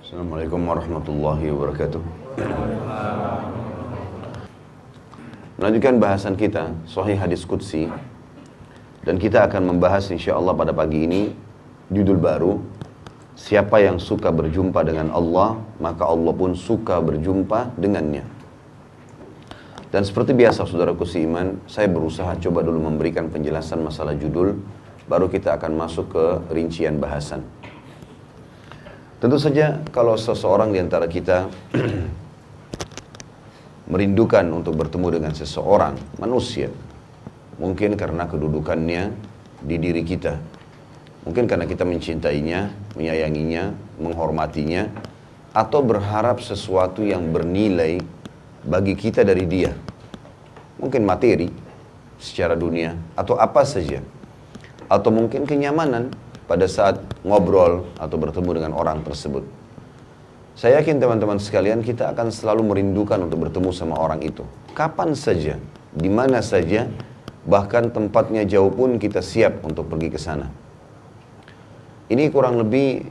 Assalamualaikum warahmatullahi wabarakatuh. Melanjutkan bahasan kita Sahih Hadis Qudsi, dan kita akan membahas insyaAllah pada pagi ini judul baru, siapa yang suka berjumpa dengan Allah maka Allah pun suka berjumpa dengannya. Dan seperti biasa saudaraku seiman, saya berusaha coba dulu memberikan penjelasan masalah judul, baru kita akan masuk ke rincian bahasan. Tentu saja kalau seseorang di antara kita merindukan untuk bertemu dengan seseorang, manusia, mungkin karena kedudukannya di diri kita, mungkin karena kita mencintainya, menyayanginya, menghormatinya, atau berharap sesuatu yang bernilai bagi kita dari dia, mungkin materi secara dunia, atau apa saja, atau mungkin kenyamanan pada saat ngobrol atau bertemu dengan orang tersebut. Saya yakin teman-teman sekalian, kita akan selalu merindukan untuk bertemu sama orang itu. Kapan saja, di mana saja, bahkan tempatnya jauh pun kita siap untuk pergi ke sana. Ini kurang lebih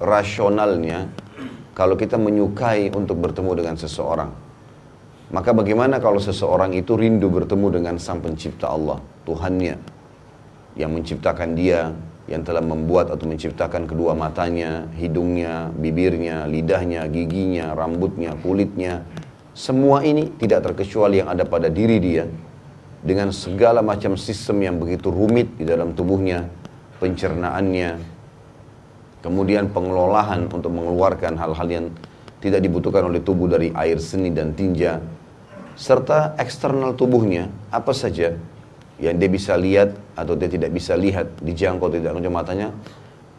rasionalnya kalau kita menyukai untuk bertemu dengan seseorang. Maka bagaimana kalau seseorang itu rindu bertemu dengan Sang Pencipta Allah, Tuhannya, yang menciptakan dia, yang telah membuat atau menciptakan kedua matanya, hidungnya, bibirnya, lidahnya, giginya, rambutnya, kulitnya. Semua ini tidak terkecuali yang ada pada diri dia, dengan segala macam sistem yang begitu rumit di dalam tubuhnya, pencernaannya, kemudian pengelolaan untuk mengeluarkan hal-hal yang tidak dibutuhkan oleh tubuh dari air seni dan tinja, serta eksternal tubuhnya, apa saja yang dia bisa lihat atau dia tidak bisa lihat, dijangkau tidak oleh matanya,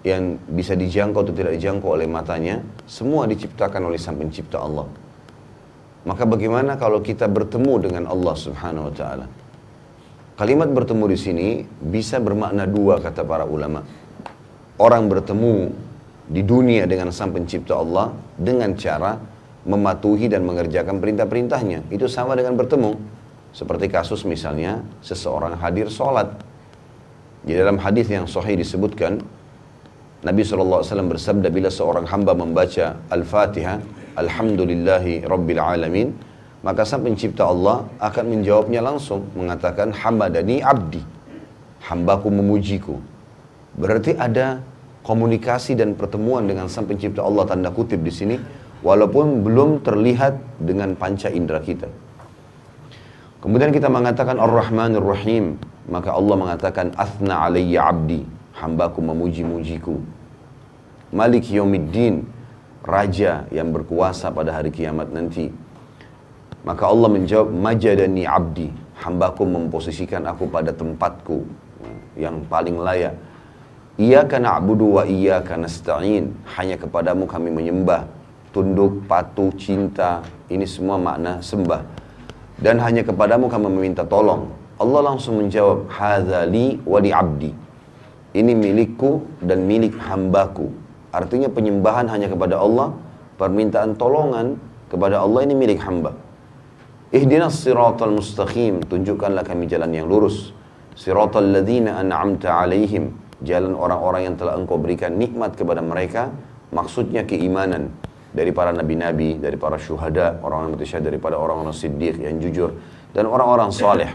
yang bisa dijangkau atau tidak dijangkau oleh matanya, semua diciptakan oleh Sang Pencipta Allah. Maka bagaimana kalau kita bertemu dengan Allah Subhanahu wa taala? Kalimat bertemu di sini bisa bermakna dua kata para ulama. Orang bertemu di dunia dengan Sang Pencipta Allah dengan cara mematuhi dan mengerjakan perintah-perintahnya, itu sama dengan bertemu. Seperti kasus misalnya seseorang hadir sholat. Di dalam hadis yang sahih disebutkan, Nabi SAW bersabda, bila seorang hamba membaca Al-Fatihah, Alhamdulillahi Rabbil Alamin, maka Sang Pencipta Allah akan menjawabnya langsung, mengatakan, Hamadani abdi, hambaku memujiku. Berarti ada komunikasi dan pertemuan dengan Sang Pencipta Allah, tanda kutip di sini, walaupun belum terlihat dengan panca indera kita. Kemudian kita mengatakan Ar-Rahmanir Rahim, maka Allah mengatakan Athna alayya abdi, hambaku memuji-mujiku. Malik Yaumiddin, raja yang berkuasa pada hari kiamat nanti. Maka Allah menjawab Majadani abdi, hambaku memposisikan aku pada tempatku yang paling layak. Iyyaka na'budu wa iyyaka nasta'in, hanya kepadamu kami menyembah, tunduk, patuh, cinta, ini semua makna sembah. Dan hanya kepadamu kami meminta tolong. Allah langsung menjawab, hadza li wa li abdi, ini milikku dan milik hambaku. Artinya penyembahan hanya kepada Allah, permintaan tolongan kepada Allah ini milik hamba. Ihdinas siratal mustaqim, tunjukkanlah kami jalan yang lurus. Siratal ladzina an'amta alaihim, jalan orang-orang yang telah engkau berikan nikmat kepada mereka, maksudnya keimanan dari para nabi-nabi, dari para syuhada, orang-orang mati syahid, daripada orang-orang siddiq yang jujur, dan orang-orang saleh.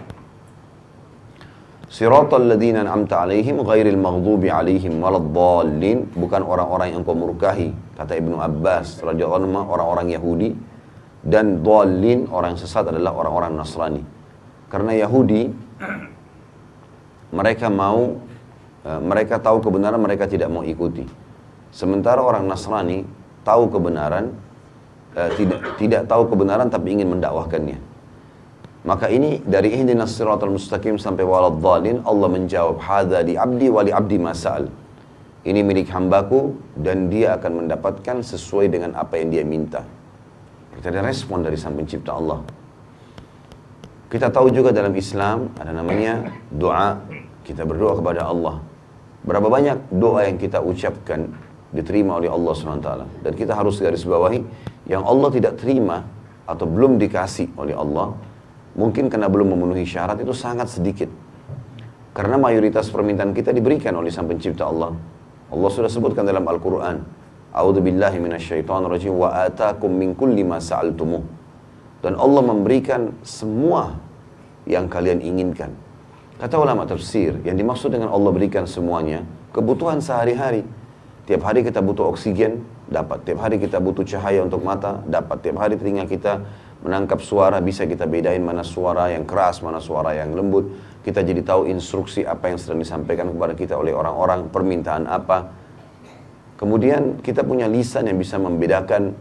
Siratal ladzina an'amta alaihim ghairil maghdubi alaihim waladdallin, bukan orang-orang yang engkau murkahi, kata Ibnu Abbas radhiyallahu anhu, orang-orang Yahudi, dan dhallin, orang sesat adalah orang-orang Nasrani. Karena Yahudi mereka tahu kebenaran, mereka tidak mau ikuti. Sementara orang Nasrani tahu kebenaran, tidak tahu kebenaran tapi ingin mendakwahkannya. Maka ini dari ihdinas siratal mustaqim sampai waladdallin, Allah menjawab hadza li abdi wa li abdi masal, ini milik hambaku dan dia akan mendapatkan sesuai dengan apa yang dia minta. Kita ada respon dari Sang Pencipta Allah. Kita tahu juga dalam Islam ada namanya doa, kita berdoa kepada Allah. Berapa banyak doa yang kita ucapkan diterima oleh Allah SWT. Dan kita harus garis bawahi, yang Allah tidak terima atau belum dikasih oleh Allah, mungkin karena belum memenuhi syarat, itu sangat sedikit. Karena mayoritas permintaan kita diberikan oleh Sang Pencipta Allah. Allah sudah sebutkan dalam Al-Quran, A'udzubillahi minasyaitonirrajim wa atakum min kulli ma sa'altumuh. Dan Allah memberikan semua yang kalian inginkan. Kata ulama tafsir, yang dimaksud dengan Allah berikan semuanya, kebutuhan sehari-hari. Tiap hari kita butuh oksigen, dapat. Tiap hari kita butuh cahaya untuk mata, dapat. Tiap hari telinga kita menangkap suara, bisa kita bedain mana suara yang keras, mana suara yang lembut. Kita jadi tahu instruksi apa yang sedang disampaikan kepada kita oleh orang-orang, permintaan apa. Kemudian kita punya lisan yang bisa membedakan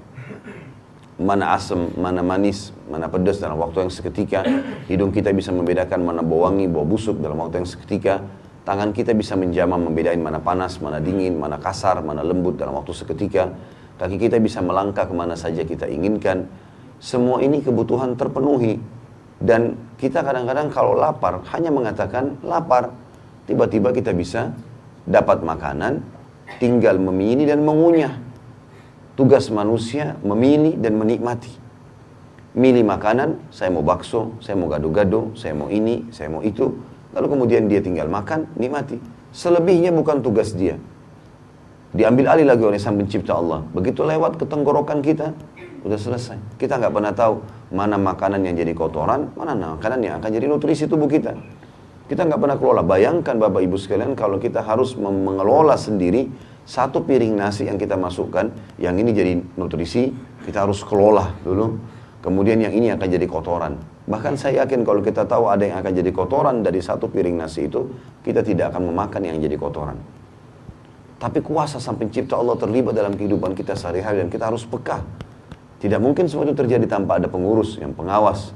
mana asam, mana manis, mana pedas dalam waktu yang seketika. Hidung kita bisa membedakan mana bau wangi, bau busuk dalam waktu yang seketika. Tangan kita bisa menjamah membedain mana panas, mana dingin, mana kasar, mana lembut dalam waktu seketika. Kaki kita bisa melangkah kemana saja kita inginkan. Semua ini kebutuhan terpenuhi. Dan kita kadang-kadang kalau lapar, hanya mengatakan lapar. Tiba-tiba kita bisa dapat makanan, tinggal memilih dan mengunyah. Tugas manusia memilih dan menikmati. Milih makanan, saya mau bakso, saya mau gado-gado, saya mau ini, saya mau itu. Lalu kemudian dia tinggal makan, nikmati. Selebihnya bukan tugas dia. Diambil alih lagi oleh Sang Pencipta Allah. Begitu lewat ke tenggorokan kita, udah selesai. Kita nggak pernah tahu mana makanan yang jadi kotoran, mana makanan yang akan jadi nutrisi tubuh kita. Kita nggak pernah kelola. Bayangkan Bapak Ibu sekalian kalau kita harus mengelola sendiri satu piring nasi yang kita masukkan, yang ini jadi nutrisi, kita harus kelola dulu. Kemudian yang ini akan jadi kotoran. Bahkan saya yakin kalau kita tahu ada yang akan jadi kotoran dari satu piring nasi itu, kita tidak akan memakan yang jadi kotoran. Tapi kuasa Sang Pencipta Allah terlibat dalam kehidupan kita sehari-hari dan kita harus peka. Tidak mungkin semua itu terjadi tanpa ada pengurus yang pengawas.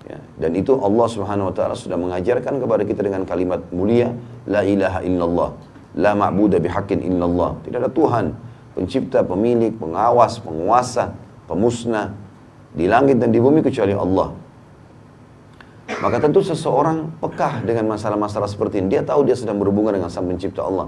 Ya. Dan itu Allah Subhanahu Wa Taala sudah mengajarkan kepada kita dengan kalimat mulia, La ilaha illallah. La ma'budu bihaqqin illallah. Tidak ada Tuhan, pencipta, pemilik, pengawas, penguasa, pemusnah di langit dan di bumi kecuali Allah. Maka tentu seseorang pekah dengan masalah-masalah seperti ini. Dia tahu dia sedang berhubungan dengan Sang Pencipta Allah.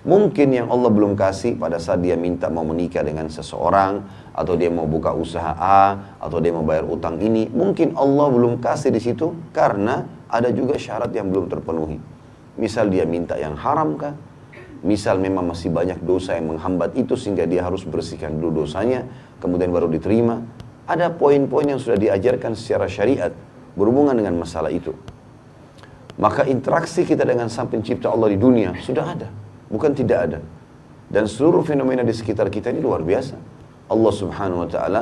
Mungkin yang Allah belum kasih pada saat dia minta mau menikah dengan seseorang, atau dia mau buka usaha A, atau dia mau bayar utang ini, mungkin Allah belum kasih di situ karena ada juga syarat yang belum terpenuhi. Misal dia minta yang haram kah? Misal memang masih banyak dosa yang menghambat itu sehingga dia harus bersihkan dulu dosanya, kemudian baru diterima. Ada poin-poin yang sudah diajarkan secara syariat berhubungan dengan masalah itu. Maka interaksi kita dengan Sang Pencipta Allah di dunia sudah ada, bukan tidak ada. Dan seluruh fenomena di sekitar kita ini luar biasa. Allah Subhanahu Wa Taala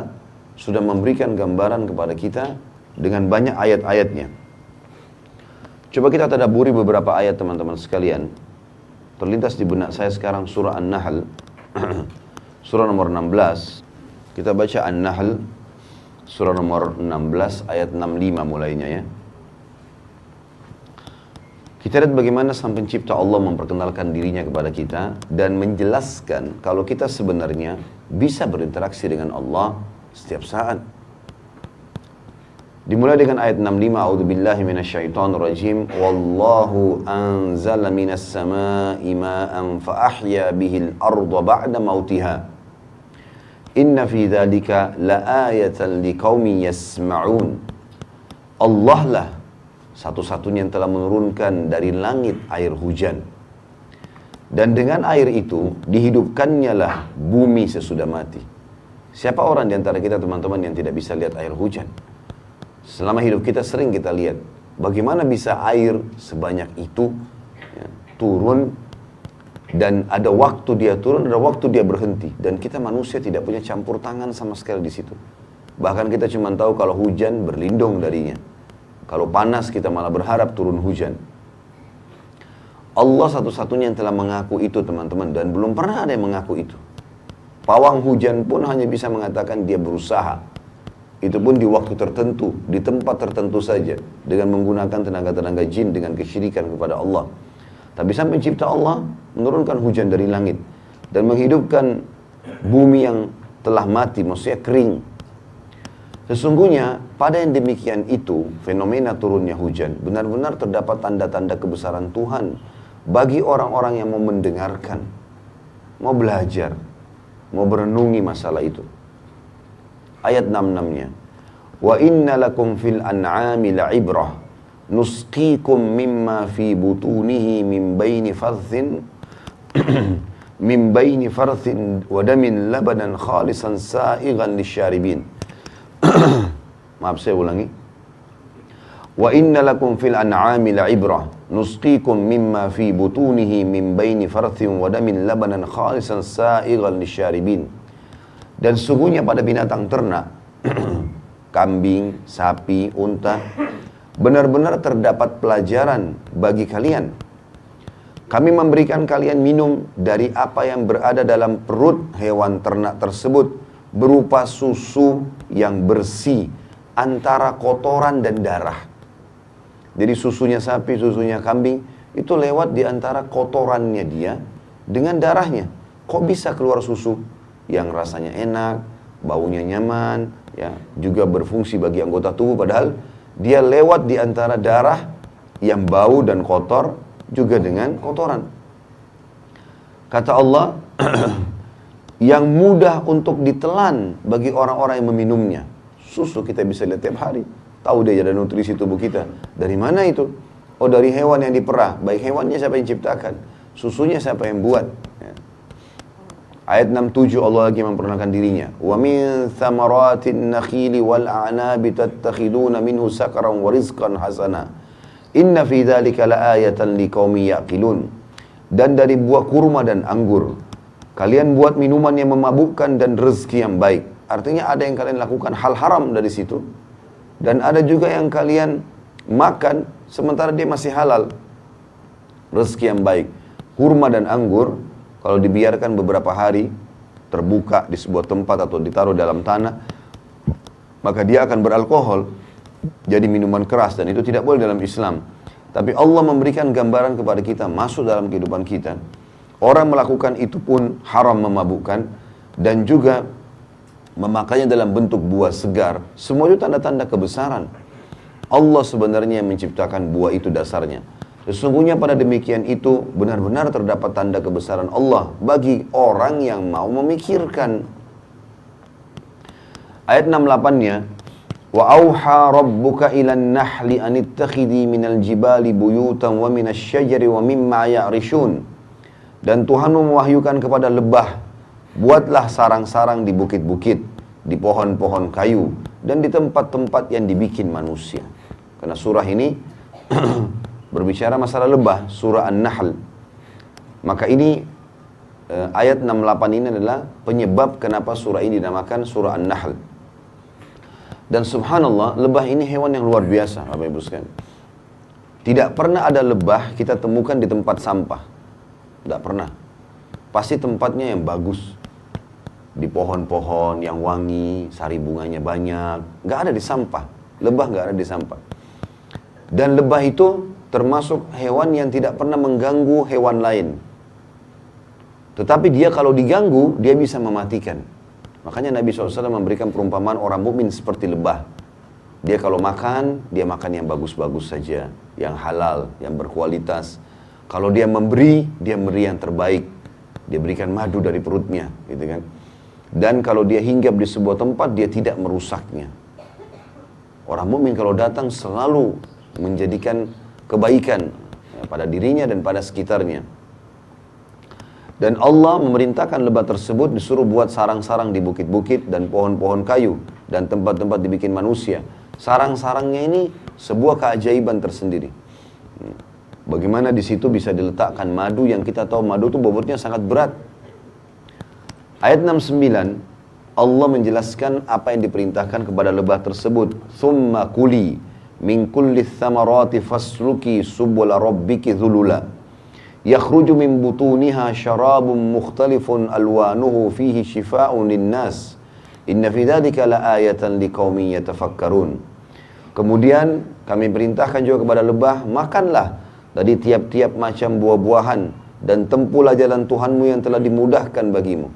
sudah memberikan gambaran kepada kita dengan banyak ayat-ayatnya. Coba kita tadabburi beberapa ayat teman-teman sekalian. Terlintas di benak saya sekarang surah An-Nahl, surah nomor 16. Kita baca An-Nahl, surah nomor 16, ayat 65 mulainya ya. Kita lihat bagaimana Sang Pencipta Allah memperkenalkan dirinya kepada kita dan menjelaskan kalau kita sebenarnya bisa berinteraksi dengan Allah setiap saat. Dimulai dengan ayat 65, A'udzubillahi minasyaitonirrajim. Wallahu anzala minas samaa'i ma'an fa ahya bihil arda ba'da mautiha. Inna fi dzalika laayatan liqaumin yasma'un. Allah lah satu-satunya yang telah menurunkan dari langit air hujan. Dan dengan air itu dihidupkannya lah bumi sesudah mati. Siapa orang di antara kita teman-teman yang tidak bisa lihat air hujan? Selama hidup kita sering kita lihat bagaimana bisa air sebanyak itu ya, turun, dan ada waktu dia turun, ada waktu dia berhenti, dan kita manusia tidak punya campur tangan sama sekali di situ. Bahkan kita cuma tahu kalau hujan berlindung darinya, kalau panas kita malah berharap turun hujan. Allah satu-satunya yang telah mengaku itu teman-teman, dan belum pernah ada yang mengaku itu. Pawang hujan pun hanya bisa mengatakan dia berusaha. Itu pun di waktu tertentu, di tempat tertentu saja, dengan menggunakan tenaga-tenaga jin, dengan kesyirikan kepada Allah. Tapi Sang Pencipta Allah menurunkan hujan dari langit dan menghidupkan bumi yang telah mati, maksudnya kering. Sesungguhnya pada yang demikian itu, fenomena turunnya hujan, benar-benar terdapat tanda-tanda kebesaran Tuhan bagi orang-orang yang mau mendengarkan, mau belajar, mau berenungi masalah itu. Ayat 66-nya. Wa inna lakum fil an'ami la'ibrah nusqikum mimma fi butunihi min baini fadhin min baini farthin wa damin labanan khalisan sa'igan lisyaribin. Maaf, saya ulangi. Wa inna lakum fil an'ami la'ibrah nusqikum mimma fi butunihi min baini farthin wa damin labanan khalisan sa'igan lisyaribin. Dan sungguhnya pada binatang ternak, kambing, sapi, unta, benar-benar terdapat pelajaran bagi kalian. Kami memberikan kalian minum dari apa yang berada dalam perut hewan ternak tersebut berupa susu yang bersih antara kotoran dan darah. Jadi susunya sapi, susunya kambing itu lewat di antara kotorannya dia dengan darahnya. Kok bisa keluar susu yang rasanya enak, baunya nyaman, ya, juga berfungsi bagi anggota tubuh, padahal dia lewat di antara darah yang bau dan kotor juga dengan kotoran. Kata Allah, yang mudah untuk ditelan bagi orang-orang yang meminumnya. Susu kita bisa lihat tiap hari, tahu dia ada nutrisi tubuh kita. Dari mana itu? Oh, dari hewan yang diperah. Baik hewannya siapa yang ciptakan? Susunya siapa yang buat? Ya. Ayat 67 Allah lagi memperkenalkan dirinya. Wa min thamaratin nakhili wal a'nabi tattakhiduna minhu sakaran wa rizqan hasana. Inna fi dzalika laayatan liqaumin yaqilun. Dan dari buah kurma dan anggur kalian buat minuman yang memabukkan dan rezeki yang baik. Artinya ada yang kalian lakukan hal haram dari situ, dan ada juga yang kalian makan sementara dia masih halal. Rezeki yang baik. Kurma dan anggur kalau dibiarkan beberapa hari terbuka di sebuah tempat atau ditaruh dalam tanah, maka dia akan beralkohol, jadi minuman keras, dan itu tidak boleh dalam Islam. Tapi Allah memberikan gambaran kepada kita, masuk dalam kehidupan kita. Orang melakukan itu pun haram, memabukkan, dan juga memakainya dalam bentuk buah segar. Semua itu tanda-tanda kebesaran. Allah sebenarnya yang menciptakan buah itu dasarnya. Sesungguhnya pada demikian itu benar-benar terdapat tanda kebesaran Allah bagi orang yang mau memikirkan. Ayat 68-nya, wa auha rabbuka ilan nahli anittakhidhi minal jibali buyutan wa minasy syajari wa mimma ya'rishun. Dan Tuhanmu mewahyukan kepada lebah, buatlah sarang-sarang di bukit-bukit, di pohon-pohon kayu, dan di tempat-tempat yang dibikin manusia. Karena surah ini berbicara masalah lebah, surah An-Nahl. Maka ini ayat 68 ini adalah penyebab kenapa surah ini dinamakan surah An-Nahl. Dan subhanallah, lebah ini hewan yang luar biasa, Bapak Ibu sekalian. Tidak pernah ada lebah kita temukan di tempat sampah. Tidak pernah. Pasti tempatnya yang bagus. Di pohon-pohon yang wangi, sari bunganya banyak. Nggak ada di sampah. Lebah nggak ada di sampah. Dan lebah itu termasuk hewan yang tidak pernah mengganggu hewan lain. Tetapi dia kalau diganggu, dia bisa mematikan. Makanya Nabi SAW memberikan perumpamaan orang mukmin seperti lebah. Dia kalau makan, dia makan yang bagus-bagus saja, yang halal, yang berkualitas. Kalau dia memberi yang terbaik. Dia berikan madu dari perutnya, gitu kan. Dan kalau dia hinggap di sebuah tempat, dia tidak merusaknya. Orang mukmin kalau datang selalu menjadikan kebaikan pada dirinya dan pada sekitarnya. Dan Allah memerintahkan lebah tersebut disuruh buat sarang-sarang di bukit-bukit dan pohon-pohon kayu dan tempat-tempat dibikin manusia. Sarang-sarangnya ini sebuah keajaiban tersendiri. Bagaimana di situ bisa diletakkan madu yang kita tahu madu itu bobotnya sangat berat. Ayat 69 Allah menjelaskan apa yang diperintahkan kepada lebah tersebut. Thumma kuli min kulli thamarati fasluki subula rabbiki dhulula. Yakhruju min butuniha syarabun mukhtalifun alwanuhu fihi shifa'un linnas. Inna fi dzalika laayatan liqaumin yatafakkarun. Kemudian kami perintahkan juga kepada lebah, makanlah dari tiap-tiap macam buah-buahan dan tempuhlah jalan Tuhanmu yang telah dimudahkan bagimu.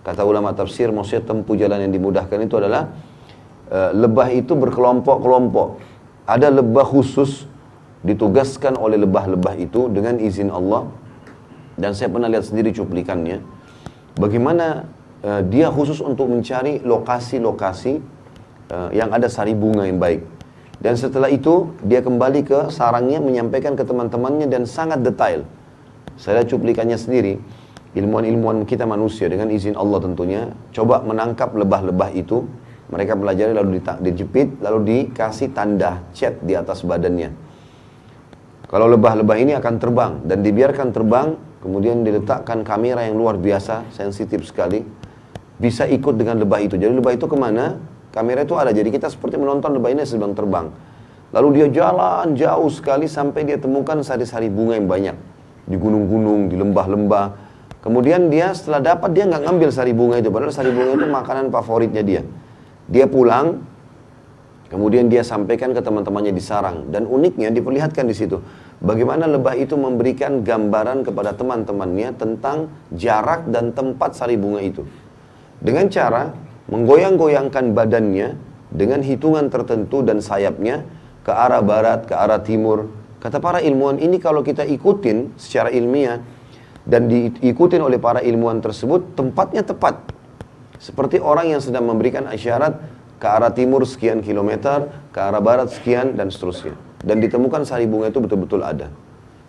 Kata ulama tafsir, maksudnya tempuh jalan yang dimudahkan itu adalah lebah itu berkelompok-kelompok. Ada lebah khusus ditugaskan oleh lebah-lebah itu dengan izin Allah. Dan saya pernah lihat sendiri cuplikannya. Bagaimana dia khusus untuk mencari lokasi-lokasi yang ada sari bunga yang baik. Dan setelah itu dia kembali ke sarangnya menyampaikan ke teman-temannya dan sangat detail. Saya lihat cuplikannya sendiri. ilmuwan-ilmuwan kita manusia dengan izin Allah tentunya coba menangkap lebah-lebah itu. Mereka pelajari lalu dijepit, lalu dikasih tanda cat di atas badannya. Kalau lebah-lebah ini akan terbang dan dibiarkan terbang, kemudian diletakkan kamera yang luar biasa, sensitif sekali, bisa ikut dengan lebah itu. Jadi lebah itu kemana? Kamera itu ada, jadi kita seperti menonton lebah ini sedang terbang. Lalu dia jalan jauh sekali sampai dia temukan sari-sari bunga yang banyak di gunung-gunung, di lembah-lembah. Kemudian dia setelah dapat, dia nggak ngambil sari bunga itu, padahal sari bunga itu makanan favoritnya dia. Dia pulang, kemudian dia sampaikan ke teman-temannya di sarang. Dan uniknya diperlihatkan di situ, bagaimana lebah itu memberikan gambaran kepada teman-temannya tentang jarak dan tempat sari bunga itu. Dengan cara menggoyang-goyangkan badannya dengan hitungan tertentu dan sayapnya ke arah barat, ke arah timur. Kata para ilmuwan, ini kalau kita ikutin secara ilmiah dan diikutin oleh para ilmuwan tersebut, tempatnya tepat. Seperti orang yang sedang memberikan isyarat ke arah timur sekian kilometer, ke arah barat sekian, dan seterusnya. Dan ditemukan sari bunga itu betul-betul ada.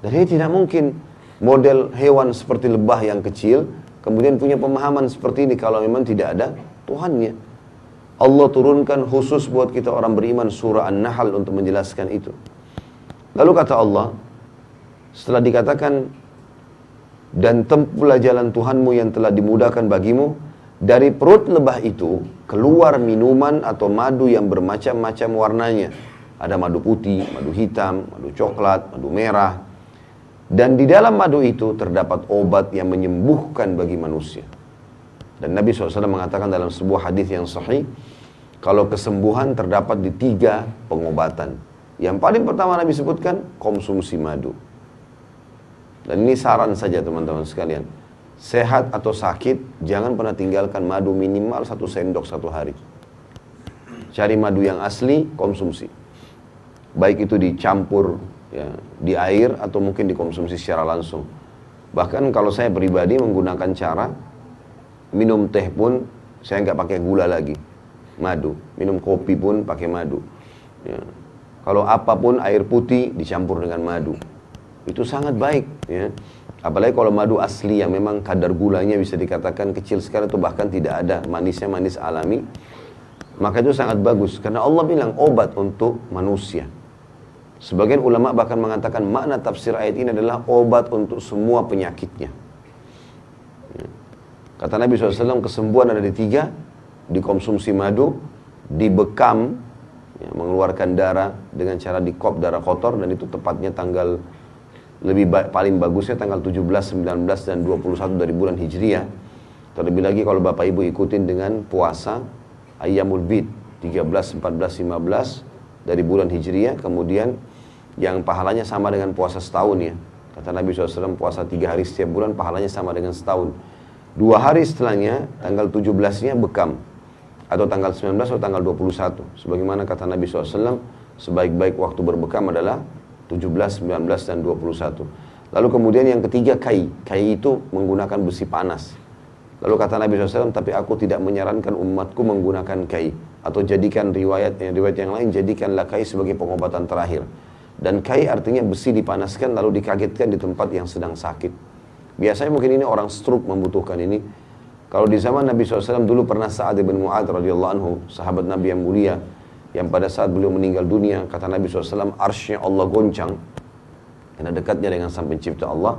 Dan ini tidak mungkin model hewan seperti lebah yang kecil, kemudian punya pemahaman seperti ini kalau memang tidak ada Tuhannya. Allah turunkan khusus buat kita orang beriman surah An-Nahl untuk menjelaskan itu. Lalu kata Allah, setelah dikatakan, dan tempuhlah jalan Tuhanmu yang telah dimudahkan bagimu, dari perut lebah itu keluar minuman atau madu yang bermacam-macam warnanya. Ada madu putih, madu hitam, madu coklat, madu merah. Dan di dalam madu itu terdapat obat yang menyembuhkan bagi manusia. Dan Nabi SAW mengatakan dalam sebuah hadis yang sahih, kalau kesembuhan terdapat di 3 pengobatan. Yang paling pertama Nabi sebutkan, konsumsi madu. Dan ini saran saja teman-teman sekalian. Sehat atau sakit, jangan pernah tinggalkan madu minimal 1 sendok 1 hari. Cari madu yang asli, konsumsi. Baik itu dicampur ya, di air atau mungkin dikonsumsi secara langsung. Bahkan kalau saya pribadi menggunakan cara minum teh pun saya nggak pakai gula lagi, madu. Minum kopi pun pakai madu. Ya. Kalau apapun air putih dicampur dengan madu, itu sangat baik. Ya. Apalagi kalau madu asli yang memang kadar gulanya bisa dikatakan kecil sekali atau bahkan tidak ada, manisnya manis alami, maka itu sangat bagus. Karena Allah bilang obat untuk manusia. Sebagian ulama bahkan mengatakan makna tafsir ayat ini adalah obat untuk semua penyakitnya. Kata Nabi SAW, kesembuhan ada di 3, dikonsumsi madu, dibekam, ya, mengeluarkan darah dengan cara dikop darah kotor, dan itu tepatnya tanggal paling bagusnya tanggal 17, 19, dan 21 dari bulan Hijriah. Terlebih lagi kalau Bapak Ibu ikutin dengan puasa Ayyamul Bid 13, 14, 15 dari bulan Hijriah, kemudian yang pahalanya sama dengan puasa setahun ya. Kata Nabi SAW, puasa 3 hari setiap bulan pahalanya sama dengan setahun. 2 hari setelahnya, tanggal 17-nya bekam, atau tanggal 19 atau tanggal 21. Sebagaimana kata Nabi SAW, sebaik-baik waktu berbekam adalah 17, 19, dan 21. Lalu kemudian yang ketiga kai. Kai itu menggunakan besi panas. Lalu kata Nabi SAW, tapi aku tidak menyarankan umatku menggunakan kai. Atau jadikan riwayat yang lain, jadikanlah kai sebagai pengobatan terakhir. Dan kai artinya besi dipanaskan lalu dikagetkan di tempat yang sedang sakit. Biasanya mungkin ini orang stroke membutuhkan ini. Kalau di zaman Nabi SAW dulu pernah Sa'ad bin Mu'adz radhiyallahu anhu, sahabat Nabi yang mulia, yang pada saat beliau meninggal dunia, kata Nabi SAW, arsy Allah goncang, karena dekatnya dengan Sang Pencipta Allah.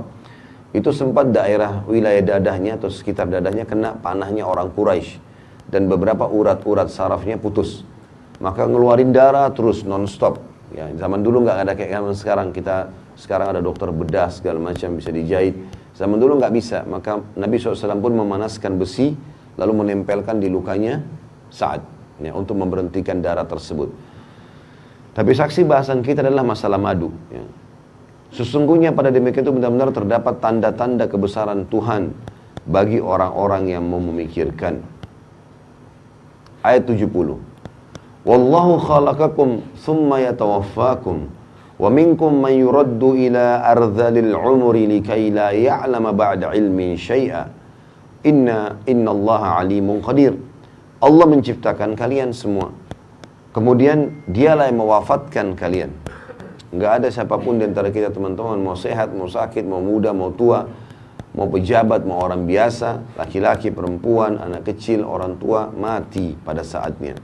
Itu sempat daerah wilayah dadahnya atau sekitar dadahnya kena panahnya orang Quraisy, dan beberapa urat-urat sarafnya putus. Maka ngeluarin darah terus non-stop. Ya, zaman dulu nggak ada kayak zaman sekarang. Sekarang ada dokter bedah segala macam bisa dijahit. Zaman dulu nggak bisa. Maka Nabi SAW pun memanaskan besi lalu menempelkan di lukanya Sa'ad, ya, untuk memberhentikan darah tersebut. Tapi saksi bahasan kita adalah masalah madu. Ya. Sesungguhnya pada demikian itu benar-benar terdapat tanda-tanda kebesaran Tuhan bagi orang-orang yang mau memikirkan. Ayat 70. Wallahu khalaqakum thumma yatawaffakum wa minkum man yuraddu ila ardhalil umri likay la ya'lama ba'da ilmin syai'a. Innallaha alimun qadir. Allah menciptakan kalian semua. Kemudian dialah yang mewafatkan kalian. Enggak ada siapapun di antara kita teman-teman, mau sehat, mau sakit, mau muda, mau tua, mau pejabat, mau orang biasa, laki-laki, perempuan, anak kecil, orang tua, mati pada saatnya.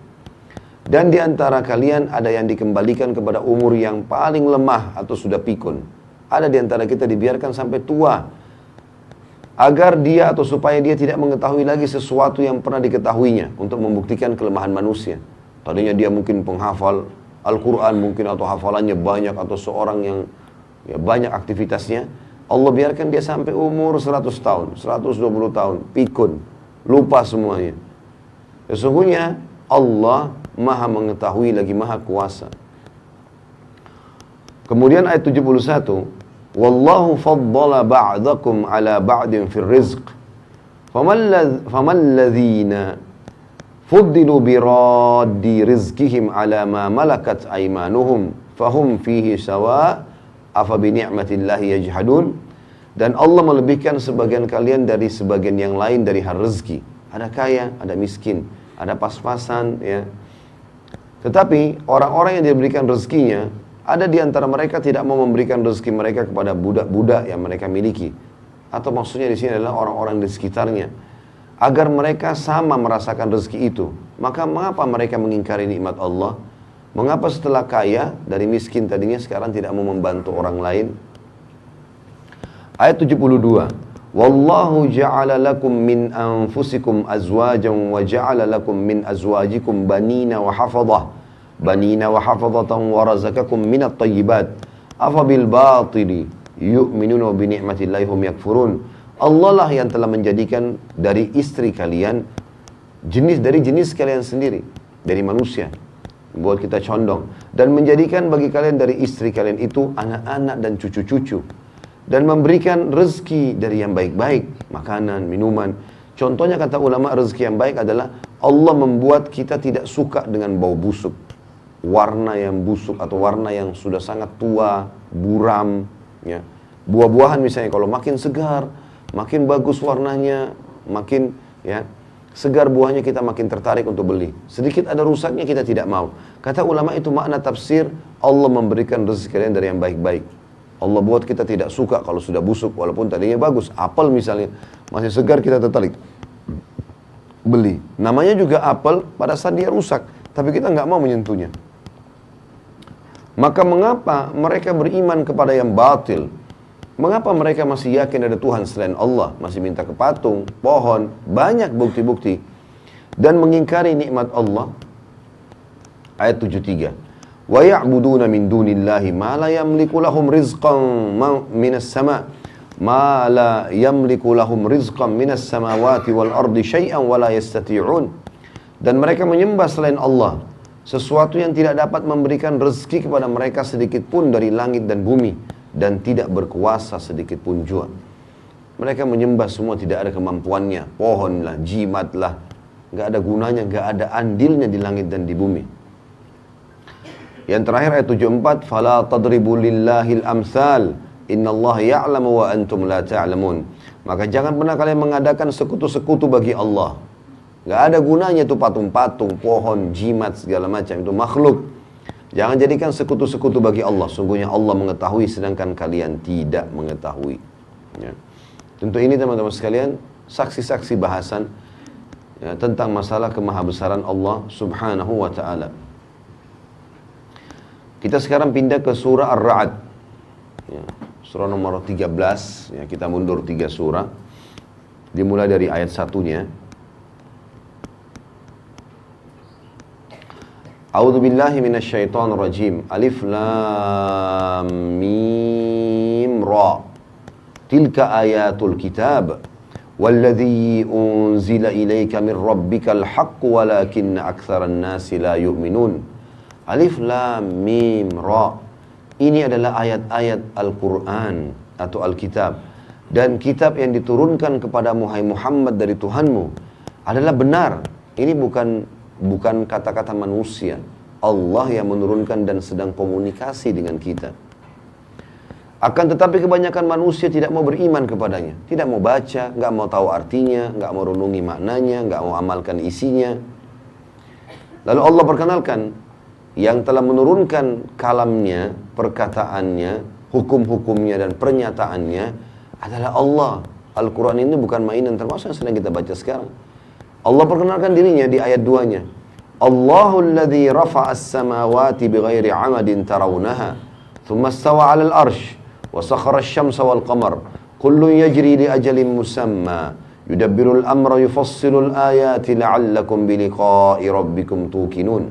Dan di antara kalian ada yang dikembalikan kepada umur yang paling lemah atau sudah pikun. Ada di antara kita dibiarkan sampai tua, agar dia atau supaya dia tidak mengetahui lagi sesuatu yang pernah diketahuinya, untuk membuktikan kelemahan manusia. Tadinya dia mungkin penghafal Al-Quran mungkin, atau hafalannya banyak, atau seorang yang banyak aktivitasnya. Allah biarkan dia sampai umur 100 tahun, 120 tahun, pikun, lupa semuanya. Sesungguhnya Allah maha mengetahui lagi maha kuasa. Kemudian ayat 71, Wallahu faddala ba'dakum ala ba'din fil rizq. Faman ladhina fuddilu biraddi rizqihim ala ma malakat aymanuhum fahum fihi sawa' afa bi ni'matillahi yajhadun. Dan Allah melebihkan sebagian kalian dari sebagian yang lain dari hal rezeki. Ada kaya, ada miskin, ada pas-pasan, ya. Tetapi orang-orang yang diberikan rezekinya, ada di antara mereka tidak mau memberikan rezeki mereka kepada budak-budak yang mereka miliki. Atau maksudnya di sini adalah orang-orang di sekitarnya, agar mereka sama merasakan rezeki itu. Maka mengapa mereka mengingkari nikmat Allah? Mengapa setelah kaya dari miskin tadinya sekarang tidak mau membantu orang lain? Ayat 72. Wallahu ja'ala lakum min anfusikum azwajan wa ja'ala lakum min azwajikum banina wa hafadhatan wa razaqakum minat tayyibat afa bil batili yu'minuna bi ni'matillahi hum yakfurun. Allah lah yang telah menjadikan dari istri kalian jenis kalian sendiri, dari manusia, buat kita condong, dan menjadikan bagi kalian dari istri kalian itu anak-anak dan cucu-cucu, dan memberikan rezeki dari yang baik-baik, makanan, minuman. Contohnya kata ulama, rezeki yang baik adalah Allah membuat kita tidak suka dengan bau busuk, warna yang busuk atau warna yang sudah sangat tua, buram, ya. Buah-buahan misalnya kalau makin segar, makin bagus warnanya, makin segar buahnya, kita makin tertarik untuk beli. Sedikit ada rusaknya kita tidak mau. Kata ulama itu makna tafsir Allah memberikan rezeki kalian dari yang baik-baik. Allah buat kita tidak suka kalau sudah busuk, walaupun tadinya bagus. Apel misalnya, masih segar kita tertarik beli. Namanya juga apel pada saat dia rusak, tapi kita nggak mau menyentuhnya. Maka mengapa mereka beriman kepada yang batil? Mengapa mereka masih yakin ada Tuhan selain Allah? Masih minta ke patung, pohon, banyak bukti-bukti. Dan mengingkari nikmat Allah. Ayat 73. Wa ya'buduna min dunillahi ma la yamliku lahum rizqan minas sama' ma la yamliku lahum rizqan minas samawati wal ardi syai'an wa la yastati'un. Dan mereka menyembah selain Allah sesuatu yang tidak dapat memberikan rezeki kepada mereka sedikit pun dari langit dan bumi, dan tidak berkuasa sedikit pun jua. Mereka menyembah semua tidak ada kemampuannya, pohon lah, jimat lah, nggak ada gunanya, nggak ada andilnya di langit dan di bumi. Yang terakhir ayat 74, fala tadribu lillahil amsal innallaha ya'lamu wa antum la ta'lamun. Maka jangan pernah kalian mengadakan sekutu-sekutu bagi Allah. Nggak ada gunanya itu patung-patung, pohon, jimat segala macam, itu makhluk. Jangan jadikan sekutu-sekutu bagi Allah. Sungguhnya Allah mengetahui sedangkan kalian tidak mengetahui. Ya. Tentu ini teman-teman sekalian, saksi-saksi bahasan tentang masalah kemahabesaran Allah subhanahu wa ta'ala. Kita sekarang pindah ke surah Ar-Ra'd. Ya, surah nomor 13. Ya, kita mundur 3 surah. Dimulai dari ayat 1-nya. A'udzu billahi minasyaitonir rajim. Alif lam mim ra. Tilka ayatul kitab. Walladzi unzila ilayka min rabbikal haqq walakinna aktsaran nasi la yu'minun. Alif lam mim ra. Ini adalah ayat-ayat Al-Quran atau Alkitab. Dan kitab yang diturunkan kepada Muhammad dari Tuhanmu adalah benar. Ini bukan kata-kata manusia. Allah yang menurunkan dan sedang komunikasi dengan kita. Akan tetapi kebanyakan manusia tidak mau beriman kepadanya. Tidak mau baca, nggak mau tahu artinya, nggak mau renungi maknanya, nggak mau amalkan isinya. Lalu Allah perkenalkan yang telah menurunkan kalamnya, perkataannya, hukum-hukumnya dan pernyataannya adalah Allah Al-Quran ini bukan mainan, termasuk yang sedang kita baca sekarang. Allah perkenalkan dirinya di ayat 2-nya. Allahul ladzi rafa'as samawati bighairi 'amadin tarawunaha, thumma istawa 'alal arsh, wa sakhara asy-syamsa wal qamar, kullun yajri li ajalin musamma, yudabbirul amra yufassilul ayati la'allakum biliqa'i rabbikum tuqinun.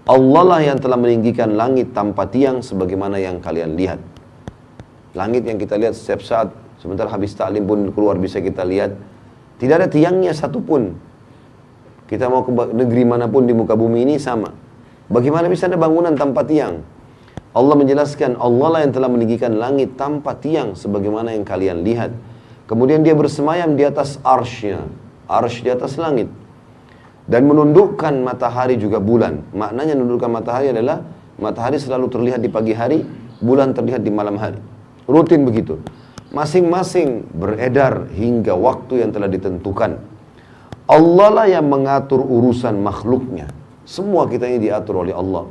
Allah lah yang telah meninggikan langit tanpa tiang sebagaimana yang kalian lihat. Langit yang kita lihat setiap saat, sebentar habis taklim pun keluar bisa kita lihat. Tidak ada tiangnya satupun. Kita mau ke negeri manapun di muka bumi ini sama. Bagaimana bisa ada bangunan tanpa tiang? Allah menjelaskan, Allah lah yang telah meninggikan langit tanpa tiang sebagaimana yang kalian lihat. Kemudian dia bersemayam di atas arsy-Nya, arsy di atas langit. Dan menundukkan matahari juga bulan. Maknanya menundukkan matahari adalah matahari selalu terlihat di pagi hari, bulan terlihat di malam hari. Rutin begitu. Masing-masing beredar hingga waktu yang telah ditentukan. Allah lah yang mengatur urusan makhluknya. Semua kita ini diatur oleh Allah.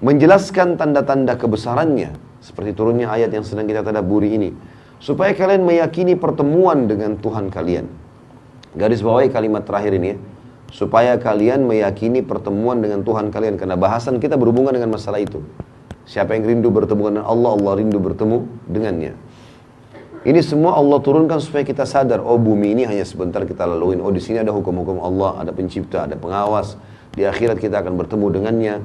Menjelaskan tanda-tanda kebesarannya, seperti turunnya ayat yang sedang kita tadabburi ini, supaya kalian meyakini pertemuan dengan Tuhan kalian. Garis bawahi kalimat terakhir ini ya. Supaya kalian meyakini pertemuan dengan Tuhan kalian. Karena bahasan kita berhubungan dengan masalah itu. Siapa yang rindu bertemu dengan Allah, Allah rindu bertemu dengannya. Ini semua Allah turunkan supaya kita sadar, oh bumi ini hanya sebentar kita laluin. Oh di sini ada hukum-hukum Allah, ada pencipta, ada pengawas. Di akhirat kita akan bertemu dengannya.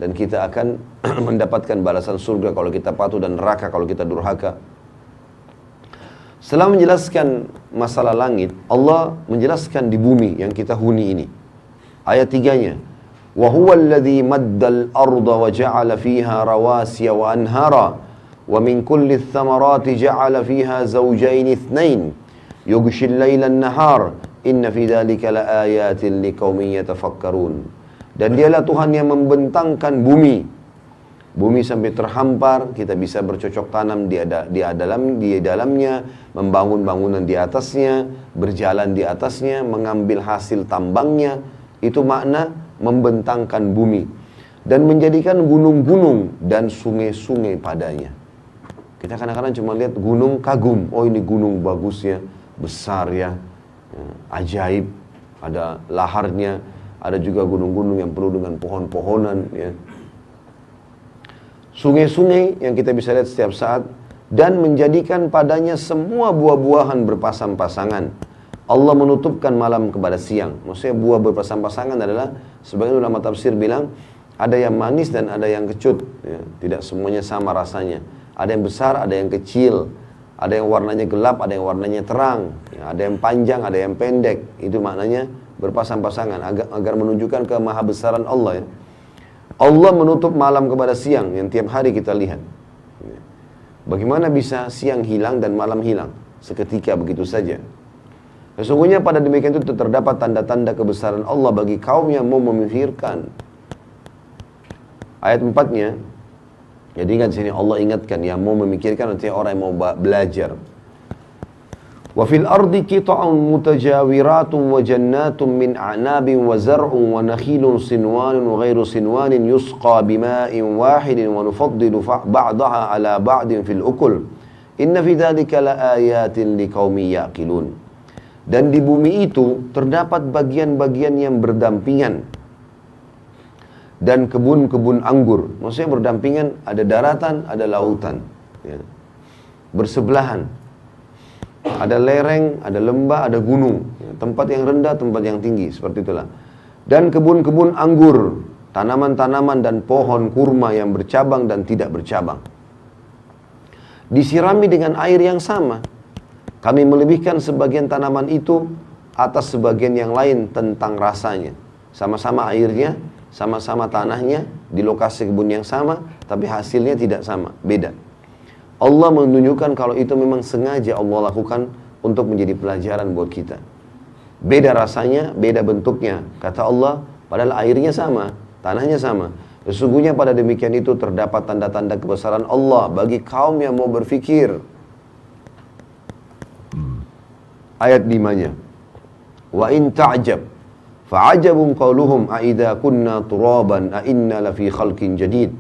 Dan kita akan mendapatkan balasan surga kalau kita patuh dan neraka kalau kita durhaka. Setelah menjelaskan masalah langit, Allah menjelaskan di bumi yang kita huni ini. Ayat 3-nya. Wa huwal ladzi maddal arda wa ja'ala fiha rawasiya wa anhara wa min kulli thamarati ja'ala fiha zawjayn itsnain yughshil laila an-nahar inna fi dzalika laayatin liqaumin yatafakkarun. Dan dialah Tuhan yang membentangkan bumi. Bumi sampai terhampar, kita bisa bercocok tanam di dalamnya, membangun bangunan di atasnya, berjalan di atasnya, mengambil hasil tambangnya. Itu makna membentangkan bumi. Dan menjadikan gunung-gunung dan sungai-sungai padanya. Kita kadang-kadang cuma lihat gunung kagum. Oh ini gunung bagus ya, besar ya, ajaib. Ada laharnya, ada juga gunung-gunung yang penuh dengan pohon-pohonan ya. Sungai-sungai yang kita bisa lihat setiap saat. Dan menjadikan padanya semua buah-buahan berpasang-pasangan. Allah menutupkan malam kepada siang. Maksudnya buah berpasang-pasangan adalah, sebagian ulama tafsir bilang, ada yang manis dan ada yang kecut ya. Tidak semuanya sama rasanya. Ada yang besar, ada yang kecil. Ada yang warnanya gelap, ada yang warnanya terang ya. Ada yang panjang, ada yang pendek. Itu maknanya berpasang-pasangan agar menunjukkan kemahabesaran Allah ya. Allah menutup malam kepada siang yang tiap hari kita lihat. Bagaimana bisa siang hilang dan malam hilang seketika begitu saja? Sesungguhnya pada demikian itu terdapat tanda-tanda kebesaran Allah bagi kaum yang mau memikirkan. Ayat 4-nya, jadi ingat sini Allah ingatkan yang mau memikirkan, artinya orang yang mau belajar. Wa fil ardi qita'un mutajawiratun wa jannatun min a'nabin wa zar'un wa nakhilun sinwanun wa ghairu sinwanin yusqa bima'in wahidin wa nufaddilu ba'daha ala ba'din fil ukul. Inna fi dzalika laayatin liqaumin yaqilun. Dan di bumi itu terdapat bagian-bagian yang berdampingan dan kebun-kebun anggur. Maksudnya berdampingan, ada daratan, ada lautan ya. Bersebelahan. Ada lereng, ada lembah, ada gunung ya. Tempat yang rendah, tempat yang tinggi, seperti itulah. Dan kebun-kebun anggur, tanaman-tanaman dan pohon kurma yang bercabang dan tidak bercabang, disirami dengan air yang sama. Kami melebihkan sebagian tanaman itu atas sebagian yang lain tentang rasanya. Sama-sama airnya, sama-sama tanahnya, di lokasi kebun yang sama, tapi hasilnya tidak sama, beda. Allah menunjukkan kalau itu memang sengaja Allah lakukan untuk menjadi pelajaran buat kita. Beda rasanya, beda bentuknya. Kata Allah, padahal airnya sama, tanahnya sama. Sesungguhnya pada demikian itu terdapat tanda-tanda kebesaran Allah bagi kaum yang mau berfikir. Ayat 5-nya. Wa in ta'jab fa'ajabun qawluhum a'idha kunna turaban a'inna lafi khalqin jadid.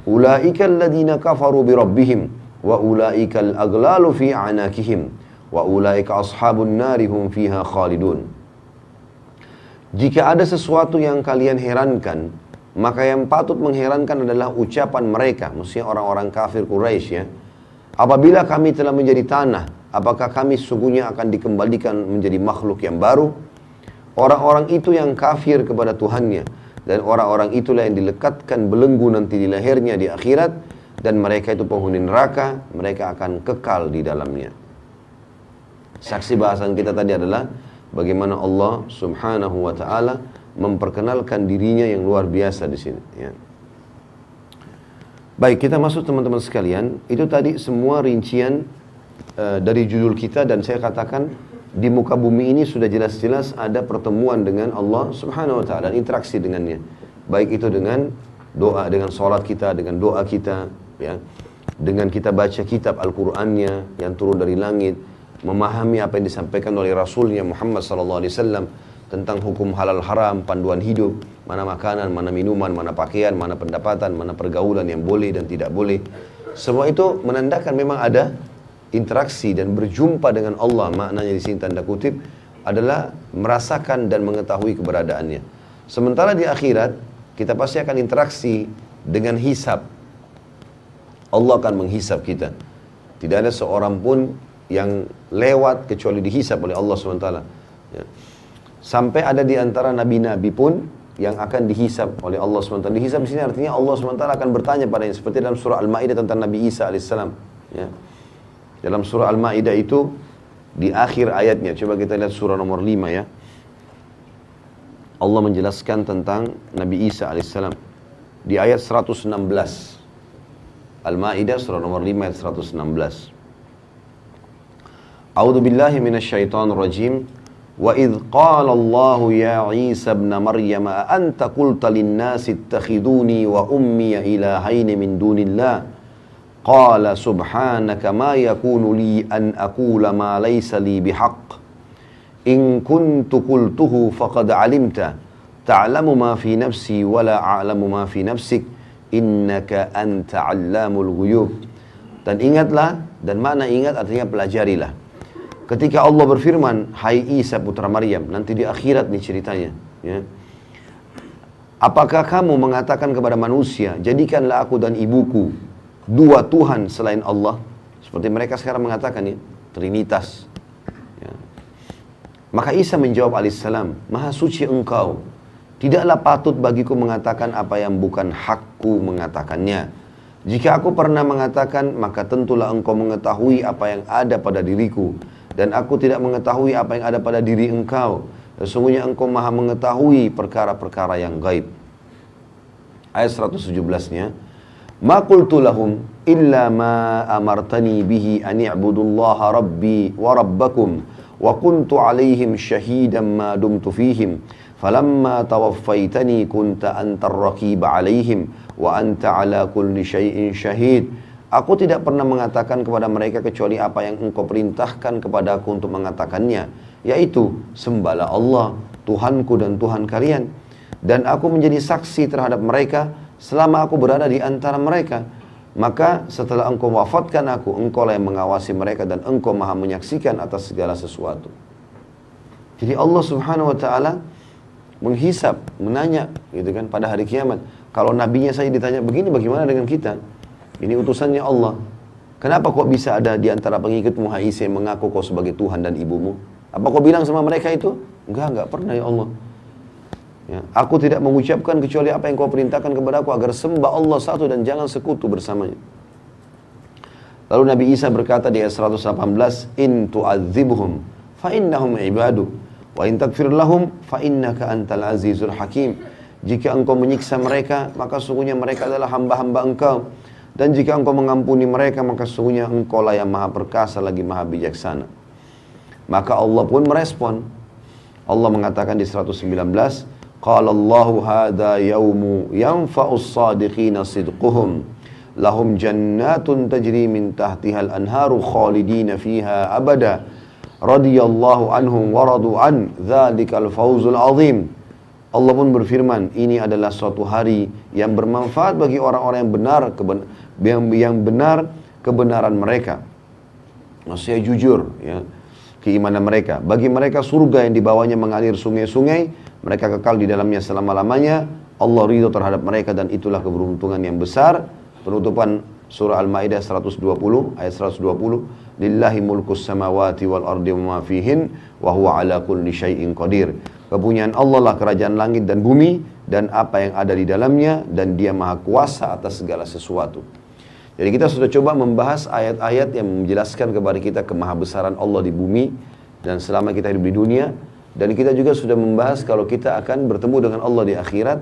Ulaika alladhina kafaru bi rabbihim wa ulaikal aglalu fi anakihim wa ulaika ashabun nari hum fiha khalidun. Jika ada sesuatu yang kalian herankan, maka yang patut mengherankan adalah ucapan mereka, maksudnya orang-orang kafir Quraisy ya. Apabila kami telah menjadi tanah, apakah kami sesungguhnya akan dikembalikan menjadi makhluk yang baru? Orang-orang itu yang kafir kepada Tuhannya, dan orang-orang itulah yang dilekatkan belenggu nanti di lehernya di akhirat, dan mereka itu penghuni neraka, mereka akan kekal di dalamnya. Saksi bahasan kita tadi adalah bagaimana Allah Subhanahu wa taala memperkenalkan dirinya yang luar biasa di sini ya. Baik, kita masuk teman-teman sekalian. Itu tadi semua rincian dari judul kita, dan saya katakan di muka bumi ini sudah jelas-jelas ada pertemuan dengan Allah Subhanahu wa taala dan interaksi dengannya. Baik itu dengan doa, dengan sholat kita, dengan doa kita ya. Dengan kita baca kitab Al-Qur'annya yang turun dari langit, memahami apa yang disampaikan oleh Rasulnya Muhammad SAW tentang hukum halal haram, panduan hidup, mana makanan, mana minuman, mana pakaian, mana pendapatan, mana pergaulan yang boleh dan tidak boleh. Semua itu menandakan memang ada interaksi dan berjumpa dengan Allah. Maknanya di sini tanda kutip adalah merasakan dan mengetahui keberadaannya. Sementara di akhirat kita pasti akan interaksi dengan hisab. Allah akan menghisab kita. Tidak ada seorang pun yang lewat kecuali dihisab oleh Allah SWT ya. Sampai ada di antara nabi-nabi pun yang akan dihisab oleh Allah SWT. Dihisab di sini artinya Allah SWT akan bertanya padanya, seperti dalam surah Al-Maidah tentang Nabi Isa alaihissalam ya. Dalam surah Al-Maidah itu di akhir ayatnya, coba kita lihat surah nomor 5 ya. Allah menjelaskan tentang Nabi Isa alaihissalam di ayat 116. Al-Maidah surah nomor 5 ayat 116. A'udzu billahi minasyaitonir rajim. Wa idh qala Allah ya Isa ibn Maryam a anta qulta lin-nasi ittakhiduni wa ummi ilahaini min dunillah qala subhanaka ma yakunu li an aqula ma laysa li bihaqq in kuntu qultuhu faqad alimta ta'lamu ma fi nafsi wa la a'lamu ma fi nafsik innaka anta 'allamul ghuyub. Dan ingatlah, dan makna ingat artinya pelajarilah. Ketika Allah berfirman, hai Isa putra Maryam, nanti di akhirat nih ceritanya ya. Apakah kamu mengatakan kepada manusia, jadikanlah aku dan ibuku dua Tuhan selain Allah? Seperti mereka sekarang mengatakan ya, Trinitas ya. Maka Isa menjawab alaihissalam, maha suci engkau, tidaklah patut bagiku mengatakan apa yang bukan hakku mengatakannya. Jika aku pernah mengatakan, maka tentulah engkau mengetahui apa yang ada pada diriku, dan aku tidak mengetahui apa yang ada pada diri engkau. Sesungguhnya engkau maha mengetahui perkara-perkara yang gaib. Ayat 117-nya, ma qultu lahum illa ma amartani bihi an i'budullaha rabbi wa rabbakum wa kuntu alaihim syahidan ma dumtu fihim falamma tawaffaitani kunta antar raqiba alaihim wa anta ala kulli syai'in syahid. Aku tidak pernah mengatakan kepada mereka kecuali apa yang engkau perintahkan kepada aku untuk mengatakannya, yaitu sembahlah Allah, Tuhanku dan Tuhan kalian. Dan aku menjadi saksi terhadap mereka selama aku berada di antara mereka. Maka setelah engkau wafatkan aku, engkau lah yang mengawasi mereka dan engkau maha menyaksikan atas segala sesuatu. Jadi Allah Subhanahu wa ta'ala menghisab, menanya gitu kan pada hari kiamat. Kalau nabinya saya ditanya begini, bagaimana dengan kita? Ini utusannya Allah. Kenapa kok bisa ada di antara pengikutmu hai Isa yang mengaku kau sebagai Tuhan dan ibumu? Apa kau bilang sama mereka itu? Enggak pernah ya Allah. Ya, aku tidak mengucapkan kecuali apa yang kau perintahkan kepada aku agar sembah Allah satu dan jangan sekutu bersamanya. Lalu Nabi Isa berkata di ayat 118, in tu'adzibhum fa innahum ibadu wa in taghfir lahum fa innaka antal azizul hakim. Jika engkau menyiksa mereka, maka sesungguhnya mereka adalah hamba-hamba engkau. Dan jika engkau mengampuni mereka, maka sesungguhnya engkau lah yang maha perkasa lagi maha bijaksana. Maka Allah pun merespon. Allah mengatakan di 119, qala Allahu hadha yaumu yanfa'us sadiqina sidquhum lahum jannatun tajri min tahtihal anharu khalidina fiha abada radiyallahu anhum wa radu an dzalikal fawzul azim. Allah pun berfirman, ini adalah suatu hari yang bermanfaat bagi orang-orang yang benar kebenaran mereka. Maksudnya jujur ya. keimanan mereka. Bagi mereka surga yang di bawahnya mengalir sungai-sungai, mereka kekal di dalamnya selama-lamanya. Allah ridho terhadap mereka dan itulah keberuntungan yang besar. Penutupan surah Al-Maidah 120 ayat 120, lillahi mulkus samawati wal ardi wa ma fihin wa huwa ala kulli syai'in qadir. Kepunyaan Allah lah kerajaan langit dan bumi dan apa yang ada di dalamnya, dan dia maha kuasa atas segala sesuatu. Jadi kita sudah coba membahas ayat-ayat yang menjelaskan kepada kita kemahabesaran Allah di bumi dan selama kita hidup di dunia. Dan kita juga sudah membahas kalau kita akan bertemu dengan Allah di akhirat,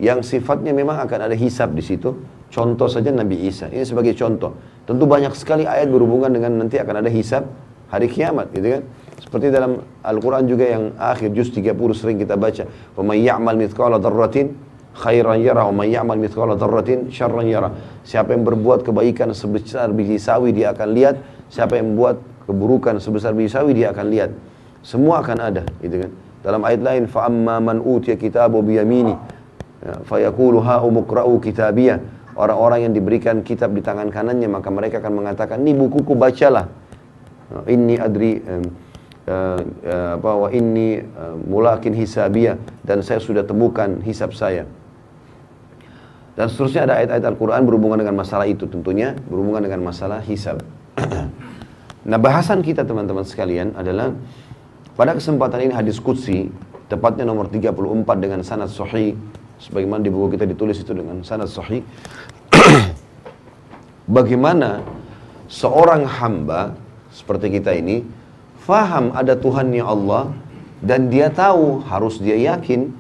yang sifatnya memang akan ada hisab di situ. Contoh saja Nabi Isa, ini sebagai contoh. Tentu banyak sekali ayat berhubungan dengan nanti akan ada hisab hari kiamat, gitu kan? Seperti dalam Al-Quran juga yang akhir juz 30 sering kita baca, wa may ya'mal mithqala dzarratin khairan yara wa may ya'mal mithqala dzarratin syarran yara. Siapa yang berbuat kebaikan sebesar biji sawi dia akan lihat, siapa yang membuat keburukan sebesar biji sawi dia akan lihat. Semua akan ada, gitu kan? Dalam ayat lain, fa amma man utiya kitabahu bi yamini fa yaqulu ha umqra'u kitabiyah. Orang-orang yang diberikan kitab di tangan kanannya, maka mereka akan mengatakan, ini bukuku, bacalah. Inni adri wa inni mulakin hisabiyah, dan saya sudah temukan hisab saya. Dan seterusnya ada ayat-ayat Al-Quran berhubungan dengan masalah itu, tentunya berhubungan dengan masalah hisab. Nah, bahasan kita teman-teman sekalian adalah pada kesempatan ini hadis qudsi, tepatnya nomor 34 dengan sanad sahih, sebagaimana di buku kita ditulis itu dengan sanad sahih. Bagaimana seorang hamba seperti kita ini faham ada Tuhannya Allah, dan dia tahu, harus dia yakin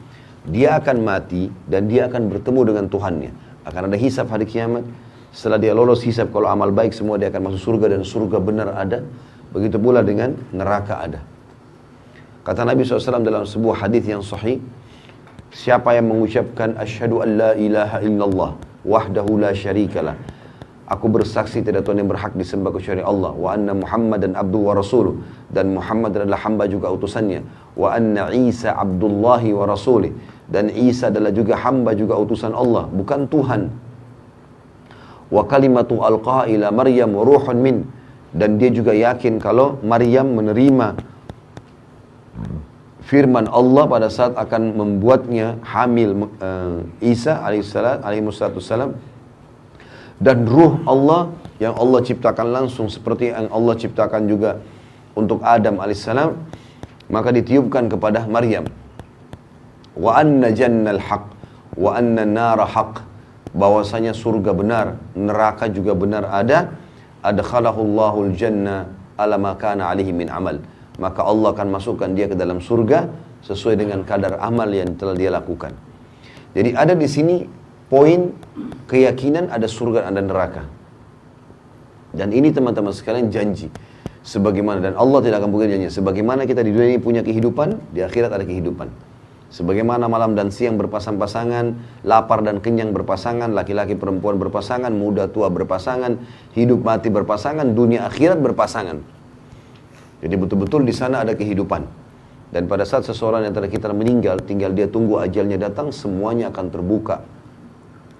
dia akan mati dan dia akan bertemu dengan Tuhannya. Akan ada hisab hari kiamat. Setelah dia lolos hisab, kalau amal baik semua dia akan masuk surga, dan surga benar ada. Begitu pula dengan neraka ada. Kata Nabi SAW dalam sebuah hadis yang sahih, siapa yang mengucapkan asyhadu an la ilaha illallah wahdahu la syarikalah, aku bersaksi tidak Tuhan yang berhak disembah kecuali Allah, wa anna Muhammadan abduhu wa rasuluh, dan Muhammad adalah hamba juga utusannya, wa anna Isa abdullahi wa rasulih, dan Isa adalah juga hamba juga utusan Allah, bukan Tuhan. Wa kalimatu alqaha ila Maryam wa ruhun min, dan dia juga yakin kalau Maryam menerima firman Allah pada saat akan membuatnya hamil Isa alaihissalam, dan ruh Allah yang Allah ciptakan langsung seperti yang Allah ciptakan juga untuk Adam alaihissalam, maka ditiupkan kepada Maryam. Wa anna jannal haq wa anna nara haq, bahwasanya surga benar, neraka juga benar ada. Adkhalahullahu al-jannah ala ma kana alaihi min amal, maka Allah akan masukkan dia ke dalam surga sesuai dengan kadar amal yang telah dia lakukan. Jadi ada di sini poin keyakinan ada surga dan ada neraka. Dan ini teman-teman sekalian janji. Sebagaimana, dan Allah tidak akan bukan janji. Sebagaimana kita di dunia ini punya kehidupan, di akhirat ada kehidupan. Sebagaimana malam dan siang berpasang-pasangan, lapar dan kenyang berpasangan, laki-laki perempuan berpasangan, muda tua berpasangan, hidup mati berpasangan, dunia akhirat berpasangan. Jadi betul-betul di sana ada kehidupan. Dan pada saat seseorang yang antara kita meninggal, tinggal dia tunggu ajalnya datang, semuanya akan terbuka.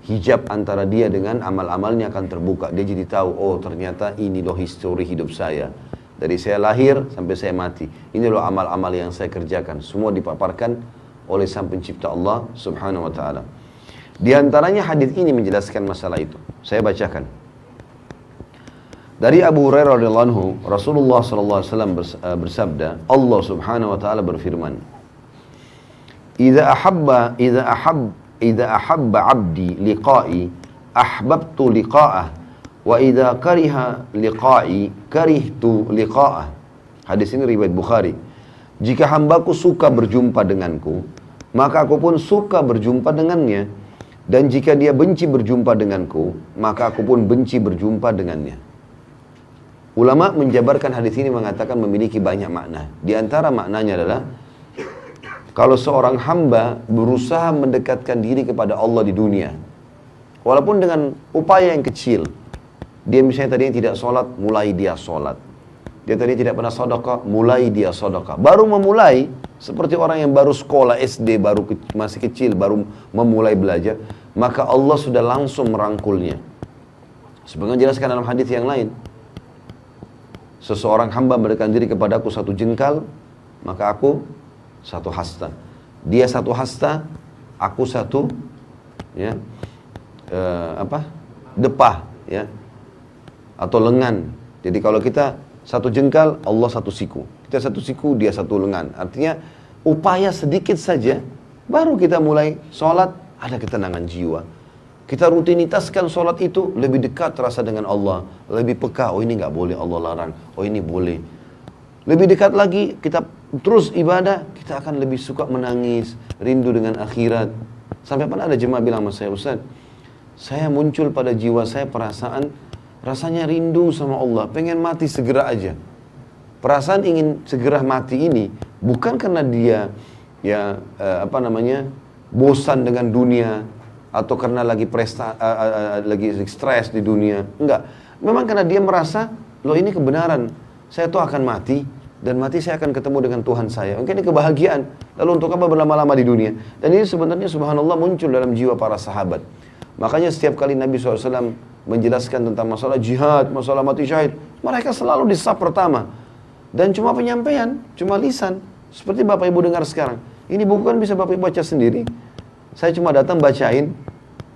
Hijab antara dia dengan amal-amalnya akan terbuka. Dia jadi tahu, oh ternyata ini loh histori hidup saya. Dari saya lahir sampai saya mati. Ini loh amal-amal yang saya kerjakan. Semua dipaparkan oleh Sang Pencipta Allah Subhanahu wa Ta'ala. Di antaranya hadis ini menjelaskan masalah itu. Saya bacakan. Dari Abu Hurairah radhiyallahu anhu, Rasulullah sallallahu alaihi wasallam bersabda, Allah Subhanahu wa Ta'ala berfirman, "Idza ahabba 'abdi liqa'i, ahbabtu liqa'ah, wa idza kariha liqa'i, karihtu liqa'ah." Hadis ini riwayat Bukhari. Jika hambaku suka berjumpa denganku, maka aku pun suka berjumpa dengannya. Dan jika dia benci berjumpa denganku, maka aku pun benci berjumpa dengannya. Ulama menjabarkan hadis ini mengatakan memiliki banyak makna. Di antara maknanya adalah kalau seorang hamba berusaha mendekatkan diri kepada Allah di dunia, walaupun dengan upaya yang kecil, dia misalnya tadinya tidak sholat, mulai dia sholat. Dia tadi tidak pernah sedekah, mulai dia sedekah. Baru memulai, seperti orang yang baru sekolah SD, masih kecil, baru memulai belajar, maka Allah sudah langsung merangkulnya. Sebagaimana jelaskan dalam hadis yang lain. seseorang hamba mendekatkan diri kepadaku satu jengkal, maka aku satu hasta. Dia satu hasta, aku satu ya, depah ya, atau lengan. Jadi kalau kita satu jengkal, Allah satu siku. Kita satu siku, dia satu lengan. Artinya upaya sedikit saja, baru kita mulai sholat, ada ketenangan jiwa. Kita rutinitaskan sholat itu, lebih dekat terasa dengan Allah. Lebih peka, oh ini nggak boleh Allah larang, oh ini boleh. Lebih dekat lagi, kita terus ibadah, kita akan lebih suka menangis, rindu dengan akhirat. Sampai pernah ada jemaah bilang sama saya, Ustaz, saya muncul pada jiwa saya perasaan, rasanya rindu sama Allah, pengen mati segera aja. Perasaan ingin segera mati ini, bukan karena dia, ya bosan dengan dunia, atau karena lagi lagi stres di dunia. Enggak. Memang karena dia merasa, loh ini kebenaran. Saya tuh akan mati, dan mati saya akan ketemu dengan Tuhan saya. Mungkin ini kebahagiaan. Lalu untuk apa berlama-lama di dunia? Dan ini sebenarnya subhanallah muncul dalam jiwa para sahabat. Makanya setiap kali Nabi SAW menjelaskan tentang masalah jihad, masalah mati syahid, mereka selalu di saf pertama. Dan cuma penyampaian, cuma lisan. Seperti Bapak Ibu dengar sekarang. Ini buku kan bisa Bapak Ibu baca sendiri. Saya cuma datang bacain,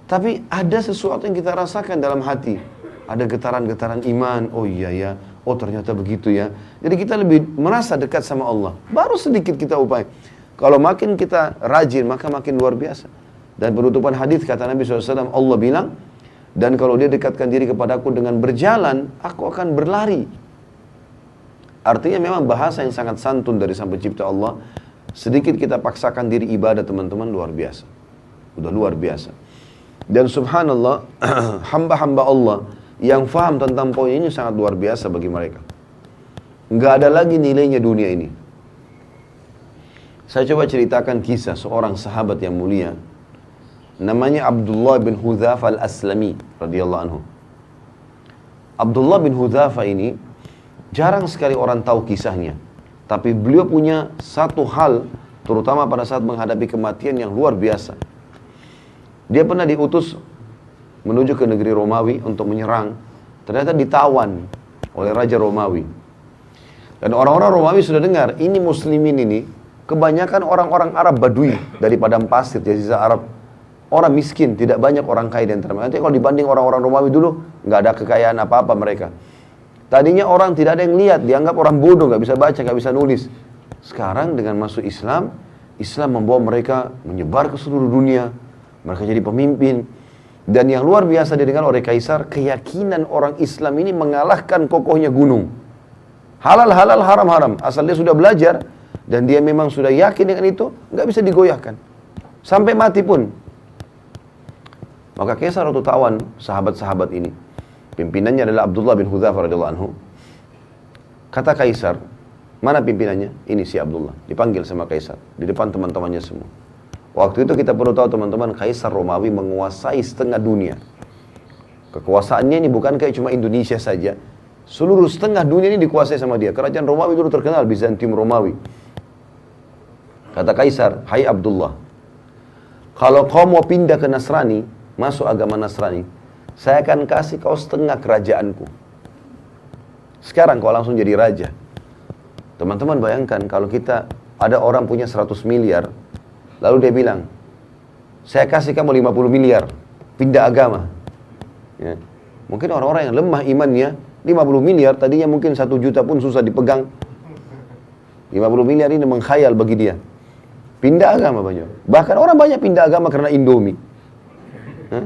tapi ada sesuatu yang kita rasakan dalam hati. Ada getaran-getaran iman, oh iya ya, oh ternyata begitu ya. Jadi kita lebih merasa dekat sama Allah. Baru sedikit kita upaya. Kalau makin kita rajin, maka makin luar biasa. Dan penutupan hadis kata Nabi SAW, Allah bilang, dan kalau dia dekatkan diri kepadaku dengan berjalan, aku akan berlari. Artinya memang bahasa yang sangat santun dari Sang Pencipta Allah. Sedikit kita paksakan diri ibadah teman-teman, luar biasa. Udah luar biasa. Dan subhanallah, hamba-hamba Allah yang faham tentang poin ini sangat luar biasa bagi mereka. Nggak ada lagi nilainya dunia ini. Saya coba ceritakan kisah seorang sahabat yang mulia. Namanya Abdullah bin Hudzafa al-Aslami radhiyallahu anhu. Abdullah bin Hudzafa ini jarang sekali orang tahu kisahnya. Tapi beliau punya satu hal, terutama pada saat menghadapi kematian, yang luar biasa. Dia pernah diutus menuju ke negeri Romawi untuk menyerang. Ternyata ditawan oleh Raja Romawi. Dan orang-orang Romawi sudah dengar, ini muslimin ini, kebanyakan orang-orang Arab Badui dari padang pasir, Jazirah Arab. Orang miskin, tidak banyak orang kaya di antara mereka. Nanti kalau dibanding orang-orang Romawi dulu, nggak ada kekayaan apa-apa mereka. Tadinya orang tidak ada yang lihat, dianggap orang bodoh, nggak bisa baca, nggak bisa nulis. Sekarang dengan masuk Islam, Islam membawa mereka menyebar ke seluruh dunia. Mereka jadi pemimpin. Dan yang luar biasa didengar oleh Kaisar, keyakinan orang Islam ini mengalahkan kokohnya gunung. Halal, haram. Asal dia sudah belajar, dan dia memang sudah yakin dengan itu, nggak bisa digoyahkan. Sampai mati pun. Maka Kaisar waktu tawan sahabat-sahabat ini, pimpinannya adalah Abdullah bin Hudzafa radhiyallahu anhu. Kata Kaisar, mana pimpinannya? Ini si Abdullah. Dipanggil sama Kaisar, di depan teman-temannya semua. Waktu itu kita perlu tahu teman-teman, Kaisar Romawi menguasai setengah dunia. Kekuasaannya ini bukan kayak cuma Indonesia saja. Seluruh setengah dunia ini dikuasai sama dia. Kerajaan Romawi dulu terkenal, Bizantium Romawi. Kata Kaisar, hai Abdullah, kalau kau mau pindah ke Nasrani, masuk agama Nasrani, saya akan kasih kau setengah kerajaanku. Sekarang kau langsung jadi raja. Teman-teman bayangkan kalau kita, ada orang punya 100 miliar, lalu dia bilang, saya kasih kamu 50 miliar, pindah agama. Ya. Mungkin orang-orang yang lemah imannya, 50 miliar, tadinya mungkin 1 juta pun susah dipegang. 50 miliar ini mengkhayal bagi dia. Pindah agama banyak. Bahkan orang banyak pindah agama karena Indomie. Hah?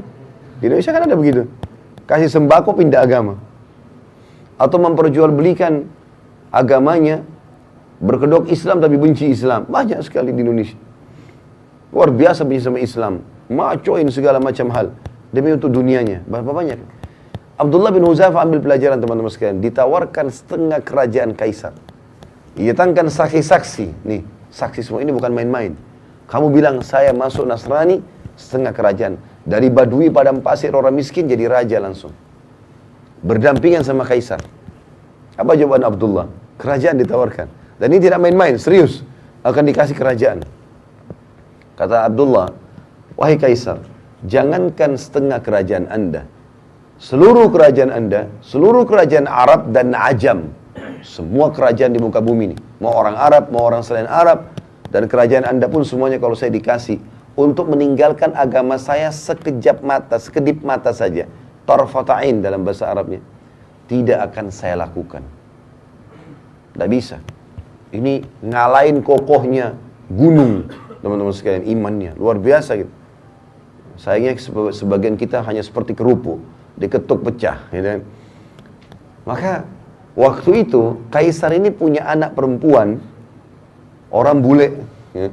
Di Indonesia kan ada begitu. Kasih sembako pindah agama. Atau memperjualbelikan agamanya, berkedok Islam tapi benci Islam. Banyak sekali di Indonesia. Luar biasa benci sama Islam. Macoin segala macam hal. Demi untuk dunianya. Berapa banyak? Abdullah bin Hudzafa ambil pelajaran teman-teman sekalian. Ditawarkan setengah kerajaan Kaisar. Datangkan saksi-saksi. Nih, saksi semua ini bukan main-main. Kamu bilang saya masuk Nasrani, setengah kerajaan. Dari Badui padang pasir orang miskin jadi raja langsung. Berdampingan sama Kaisar. Apa jawaban Abdullah? Kerajaan ditawarkan. Dan ini tidak main-main, serius. Akan dikasih kerajaan. Kata Abdullah, wahai Kaisar, jangankan setengah kerajaan Anda, seluruh kerajaan Anda, seluruh kerajaan Arab dan Ajam, Semua kerajaan di muka bumi ini, mau orang Arab, mau orang selain Arab, dan kerajaan Anda pun semuanya kalau saya dikasih untuk meninggalkan agama saya sekejap mata, sekedip mata saja, tarfata'in dalam bahasa Arabnya, tidak akan saya lakukan. Tidak bisa. Ini ngalahin kokohnya gunung, teman-teman sekalian, imannya luar biasa gitu. Sayangnya sebagian kita hanya seperti kerupuk, diketuk pecah, gitu. Maka waktu itu Kaisar ini punya anak perempuan, orang bule, ya.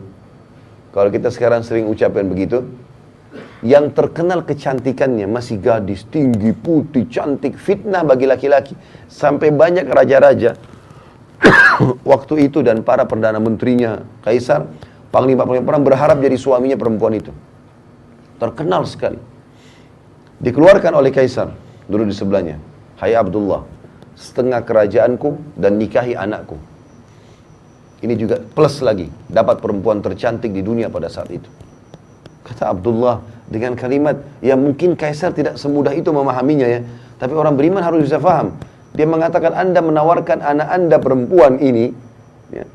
Kalau kita sekarang sering ucapkan begitu, yang terkenal kecantikannya, masih gadis, tinggi, putih, cantik, fitnah bagi laki-laki. Sampai banyak raja-raja waktu itu dan para perdana menterinya Kaisar, panglima-panglima perang berharap jadi suaminya perempuan itu. Terkenal sekali. Dikeluarkan oleh Kaisar, dulu di sebelahnya, "Hai Abdullah, setengah kerajaanku dan nikahi anakku." Ini juga plus lagi, dapat perempuan tercantik di dunia pada saat itu. Kata Abdullah dengan kalimat yang mungkin Kaisar tidak semudah itu memahaminya ya, tapi orang beriman harus bisa paham. Dia mengatakan, Anda menawarkan anak Anda perempuan ini ya,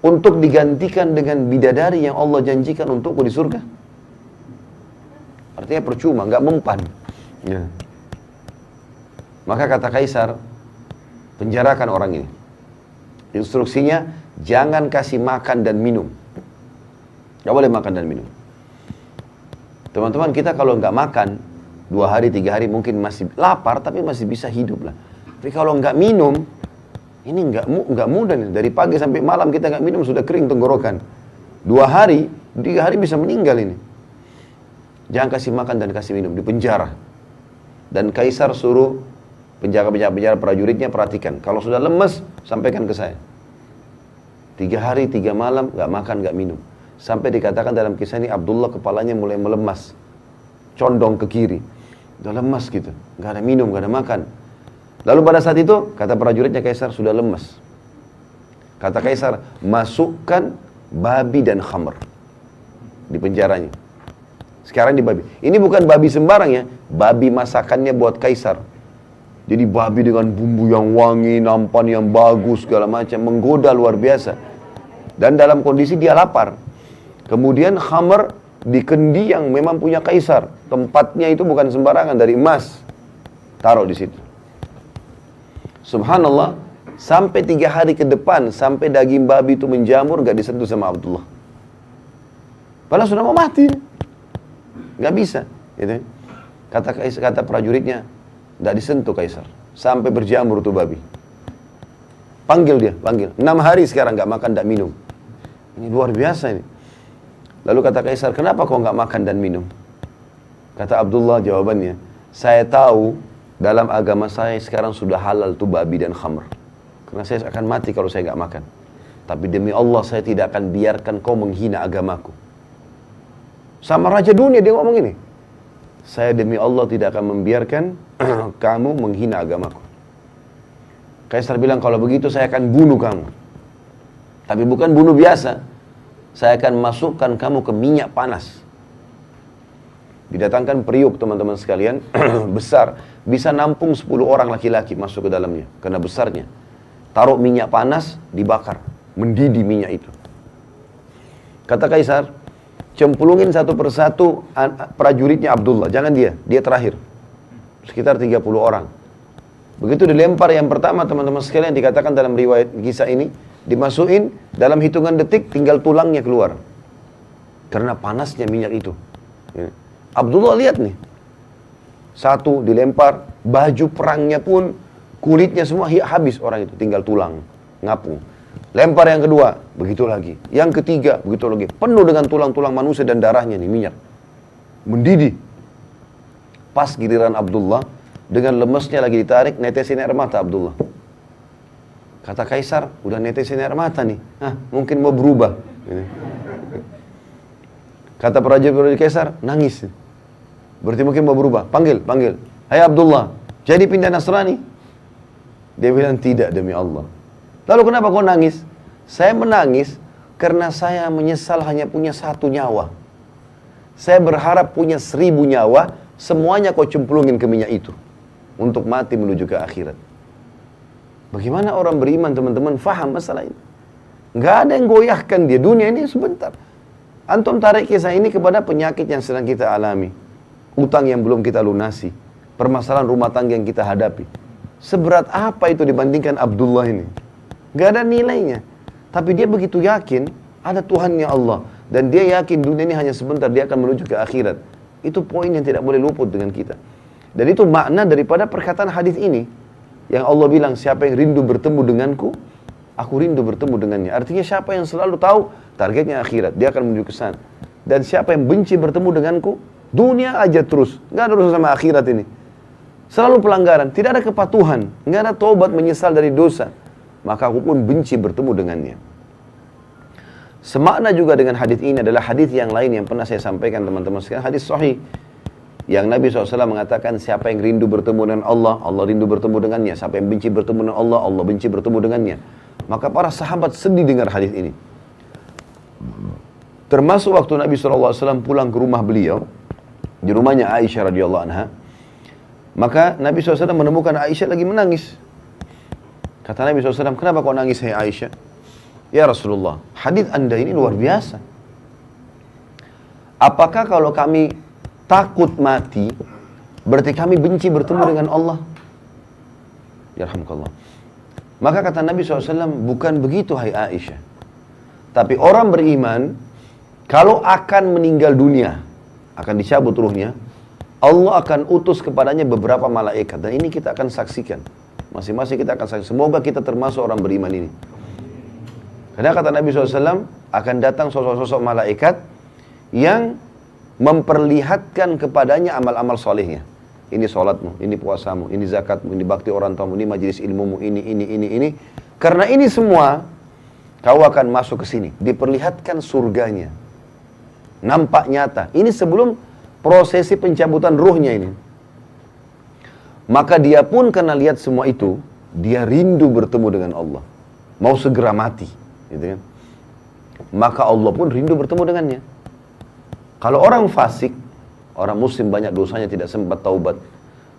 untuk digantikan dengan bidadari yang Allah janjikan untukku di surga. Artinya percuma, nggak mempan. Ya. Maka kata Kaisar, penjarakan orang ini. Instruksinya, jangan kasih makan dan minum. Nggak boleh makan dan minum. Teman-teman, kita kalau nggak makan 2 hari, 3 hari mungkin masih lapar, tapi masih bisa hidup lah. Tapi kalau nggak minum, ini nggak mudah nih. Dari pagi sampai malam kita nggak minum, sudah kering tenggorokan. 2 hari, 3 hari bisa meninggal ini. Jangan kasih makan dan kasih minum, di penjara. Dan Kaisar suruh penjaga-penjaga prajuritnya perhatikan. Kalau sudah lemes, sampaikan ke saya. 3 hari, 3 malam, nggak makan, nggak minum. Sampai dikatakan dalam kisah ini, Abdullah kepalanya mulai melemas. Condong ke kiri. Udah lemas gitu. Nggak ada minum, nggak ada makan. Lalu pada saat itu, kata prajuritnya Kaisar, sudah lemas. Kata Kaisar, masukkan babi dan khamr di penjaranya. Sekarang di babi. Ini bukan babi sembarang ya. Babi masakannya buat Kaisar. Jadi babi dengan bumbu yang wangi, nampan yang bagus, segala macam. Menggoda luar biasa. Dan dalam kondisi dia lapar. Kemudian khamr di kendi yang memang punya Kaisar. Tempatnya itu bukan sembarangan, dari emas. Taruh di situ. Subhanallah, sampai 3 hari ke depan, sampai daging babi itu menjamur, gak disentuh sama Abdullah. Padahal sudah mau mati. Gak bisa. Gitu. Kata prajuritnya, gak disentuh Kaisar. Sampai berjamur tuh babi. Panggil dia, panggil. 6 hari sekarang gak makan, gak minum. Ini luar biasa ini. Lalu kata Kaisar, kenapa kau gak makan dan minum? Kata Abdullah jawabannya, saya tahu dalam agama saya sekarang sudah halal tuh babi dan khamr. Karena saya akan mati kalau saya gak makan. Tapi demi Allah saya tidak akan biarkan kau menghina agamaku. Sama raja dunia dia ngomong ini. Saya demi Allah tidak akan membiarkan kamu menghina agamaku. Kaisar bilang, kalau begitu saya akan bunuh kamu. Tapi bukan bunuh biasa. Saya akan masukkan kamu ke minyak panas. Didatangkan periuk teman-teman sekalian, besar. Bisa nampung 10 orang laki-laki masuk ke dalamnya. Karena besarnya. Taruh minyak panas, dibakar. Mendidih minyak itu. Kata Kaisar, cemplungin satu persatu prajuritnya Abdullah. Jangan dia terakhir. Sekitar 30 orang. Begitu dilempar yang pertama teman-teman sekalian, dikatakan dalam riwayat kisah ini, dimasukin dalam hitungan detik tinggal tulangnya keluar. Karena panasnya minyak itu. Ya. Abdullah lihat nih. Satu dilempar, baju perangnya pun, kulitnya semua habis orang itu. Tinggal tulang, ngapung. Lempar yang kedua, begitu lagi. Yang ketiga, begitu lagi. Penuh dengan tulang-tulang manusia dan darahnya nih, minyak. Mendidih. Pas giliran Abdullah, dengan lemesnya lagi ditarik, netesin air mata Abdullah. Kata Kaisar, udah netesin air mata nih. Mungkin mau berubah. Kata prajurit Kaisar, nangis. Berarti mungkin mau berubah. Panggil. Hai Abdullah, jadi pindah Nasrani? Dia bilang, tidak demi Allah. Lalu kenapa kau nangis? Saya menangis karena saya menyesal hanya punya 1 nyawa. Saya berharap punya 1000 nyawa, semuanya kau cemplungin ke minyak itu. Untuk mati menuju ke akhirat. Bagaimana orang beriman teman-teman faham masalah ini? Nggak ada yang goyahkan dia, dunia ini sebentar. Antum tarik kisah ini kepada penyakit yang sedang kita alami, utang yang belum kita lunasi, permasalahan rumah tangga yang kita hadapi. Seberat apa itu dibandingkan Abdullah ini? Nggak ada nilainya. Tapi dia begitu yakin ada Tuhannya Allah. Dan dia yakin dunia ini hanya sebentar, dia akan menuju ke akhirat. Itu poin yang tidak boleh luput dengan kita. Dan itu makna daripada perkataan hadis ini. Yang Allah bilang, siapa yang rindu bertemu denganku, aku rindu bertemu dengannya. Artinya siapa yang selalu tahu targetnya akhirat, dia akan menuju ke sana. Dan siapa yang benci bertemu denganku, dunia aja terus. Nggak ada urusan sama akhirat ini. Selalu pelanggaran, tidak ada kepatuhan, nggak ada taubat menyesal dari dosa. Maka aku pun benci bertemu dengannya. Semakna juga dengan hadis ini adalah hadis yang lain yang pernah saya sampaikan teman-teman sekalian, hadis sahih. Yang Nabi SAW mengatakan, siapa yang rindu bertemu dengan Allah, Allah rindu bertemu dengannya. Siapa yang benci bertemu dengan Allah, Allah benci bertemu dengannya. Maka para sahabat sedih dengar hadis ini. Termasuk waktu Nabi SAW pulang ke rumah beliau, di rumahnya Aisyah radhiyallahu anha. Maka Nabi SAW menemukan Aisyah lagi menangis. Kata Nabi SAW, kenapa kau nangis hai Aisyah? Ya Rasulullah, hadis anda ini luar biasa. Apakah kalau kami takut mati, berarti kami benci bertemu dengan Allah? Yarhamkallah. Maka kata Nabi SAW, bukan begitu hai Aisyah. Tapi orang beriman, kalau akan meninggal dunia, akan dicabut ruhnya, Allah akan utus kepadanya beberapa malaikat. Dan ini kita akan saksikan. Masing-masing kita akan saksikan. Semoga kita termasuk orang beriman ini. Karena kata Nabi SAW, akan datang sosok-sosok malaikat yang memperlihatkan kepadanya amal-amal solehnya. Ini sholatmu, ini puasamu, ini zakatmu, ini bakti orang tuamu, ini majelis ilmumu, ini. Karena ini semua, kau akan masuk ke sini. Diperlihatkan surganya. Nampak nyata. Ini sebelum prosesi pencabutan ruhnya ini. Maka dia pun karena lihat semua itu, dia rindu bertemu dengan Allah. Mau segera mati. Gitu kan? Maka Allah pun rindu bertemu dengannya. Kalau orang fasik, orang muslim banyak dosanya tidak sempat taubat,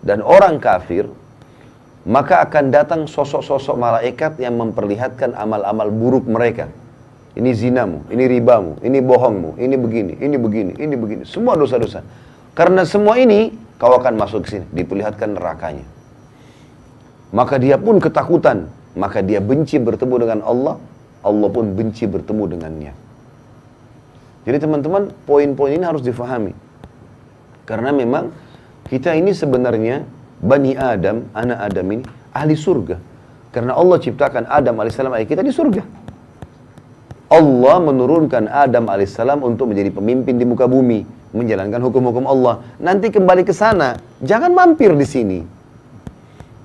dan orang kafir, maka akan datang sosok-sosok malaikat yang memperlihatkan amal-amal buruk mereka. Ini zinamu, ini ribamu, ini bohongmu, ini begini, ini begini, ini begini. Semua dosa-dosa. Karena semua ini, kau akan masuk ke sini, diperlihatkan nerakanya. Maka dia pun ketakutan, maka dia benci bertemu dengan Allah, Allah pun benci bertemu dengannya. Jadi teman-teman, poin-poin ini harus difahami. Karena memang kita ini sebenarnya Bani Adam, anak Adam ini ahli surga. Karena Allah ciptakan Adam alaihissalam ayah kita di surga. Allah menurunkan Adam alaihissalam untuk menjadi pemimpin di muka bumi, menjalankan hukum-hukum Allah. Nanti kembali ke sana, jangan mampir di sini.